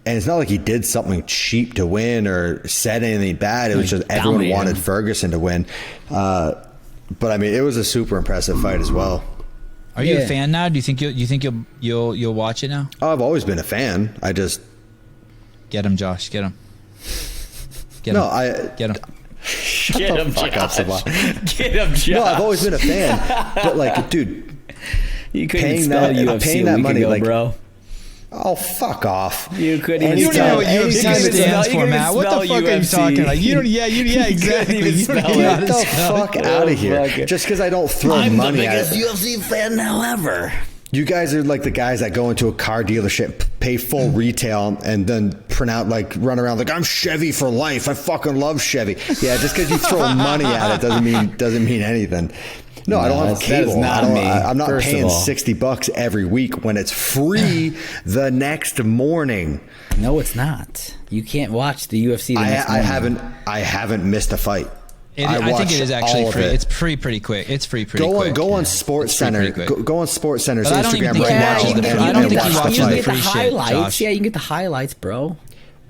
S2: And it's not like he did something cheap to win or said anything bad. It was just everyone wanted Ferguson to win. But I mean, it was a super impressive fight as well.
S1: Are you a fan now? Do you think you'll watch it now?
S2: Oh, I've always been a fan. I just
S1: Get him, Josh. Get him. Get him.
S2: Shut the fuck up, Sevan.
S3: Get him, Josh.
S2: No, I've always been a fan. But like, dude,
S3: You couldn't
S2: paying
S3: spell
S2: that-
S3: UFC
S2: paying
S3: a
S2: that
S3: week
S2: money,
S3: ago,
S2: like-
S3: bro.
S2: oh fuck off.
S3: You couldn't even
S1: You don't even know what
S2: Anytime
S1: UFC
S2: it's-
S1: stands for, Matt. What the fuck are you talking about? You don't. Yeah, exactly.
S3: even
S1: You don't
S3: spell
S1: know
S3: it.
S1: how
S2: Get
S1: to
S2: the
S1: spell it.
S2: fuck out of here.
S3: fuck it.
S2: Just because I don't throw money at it.
S3: UFC fan now ever.
S2: You guys are like the guys that go into a car dealership, pay full retail, and then run around like I'm Chevy for life. I fucking love Chevy. Yeah, just because you throw money at it doesn't mean anything. No, I don't have
S3: that is
S2: cable.
S3: not me,
S2: I'm not
S3: first of
S2: paying
S3: all.
S2: $60 every week when it's free the next morning.
S3: No, it's not. You can't watch the UFC. The next morning.
S2: I haven't missed a fight.
S1: I think it is actually
S2: all of
S1: free.
S2: it.
S1: It's pretty quick. It's free pretty quick.
S2: Go on Sports Center.
S1: pretty quick.
S2: Go on Sports Center's
S1: But I don't even
S2: Instagram
S1: think
S2: right
S1: he
S2: now
S1: watches the-
S2: and
S1: I don't think he
S2: watch
S1: watches
S2: the
S1: the
S2: fight.
S1: free
S3: the
S1: shit,
S3: highlights.
S1: Josh.
S3: Yeah, you can get the highlights, bro.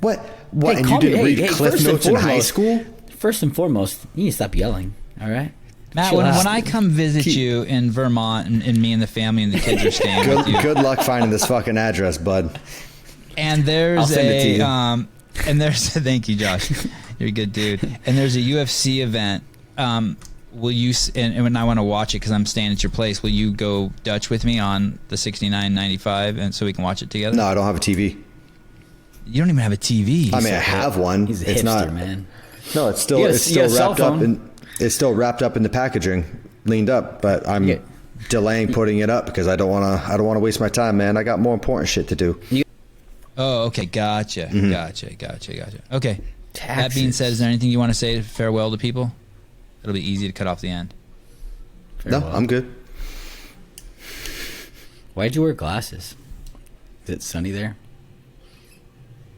S2: What?
S3: Hey,
S2: And you
S3: calm
S2: didn't
S3: your-
S2: read
S3: hey,
S2: Cliff
S3: first and
S2: Notes in high
S3: foremost-
S2: school?
S3: First and foremost, you need to stop yelling. All right,
S1: Matt,
S3: Chill
S1: when
S3: out.
S1: I come visit you in Vermont and me and the family and the kids are staying with you,
S2: Good luck finding this fucking address, bud.
S1: and
S3: I'll
S1: there's
S3: send it to you.
S1: and there's thank you, Josh, you're a good dude. And there's a UFC event. Will you and when I want to watch it because I'm staying at your place, will you go Dutch with me on the 69.95 and so we can watch it together?
S2: No, I don't have a TV.
S1: You don't even have a TV.
S2: I mean, I have one.
S3: He's a
S2: It's
S3: hipster,
S2: not.
S3: man.
S2: No, it's still
S3: You got a cell
S2: wrapped up
S3: phone.
S2: wrapped up in the packaging, leaned up. But I'm
S3: Yeah.
S2: delaying putting it up because I don't want to waste my time, man. I got more important shit to do.
S1: Oh, okay, gotcha. Okay. That
S3: Taxes.
S1: being said, is there anything you want to say to farewell to people? It'll be easy to cut off the end.
S2: No, I'm good.
S3: Why'd you wear glasses? Is it sunny there?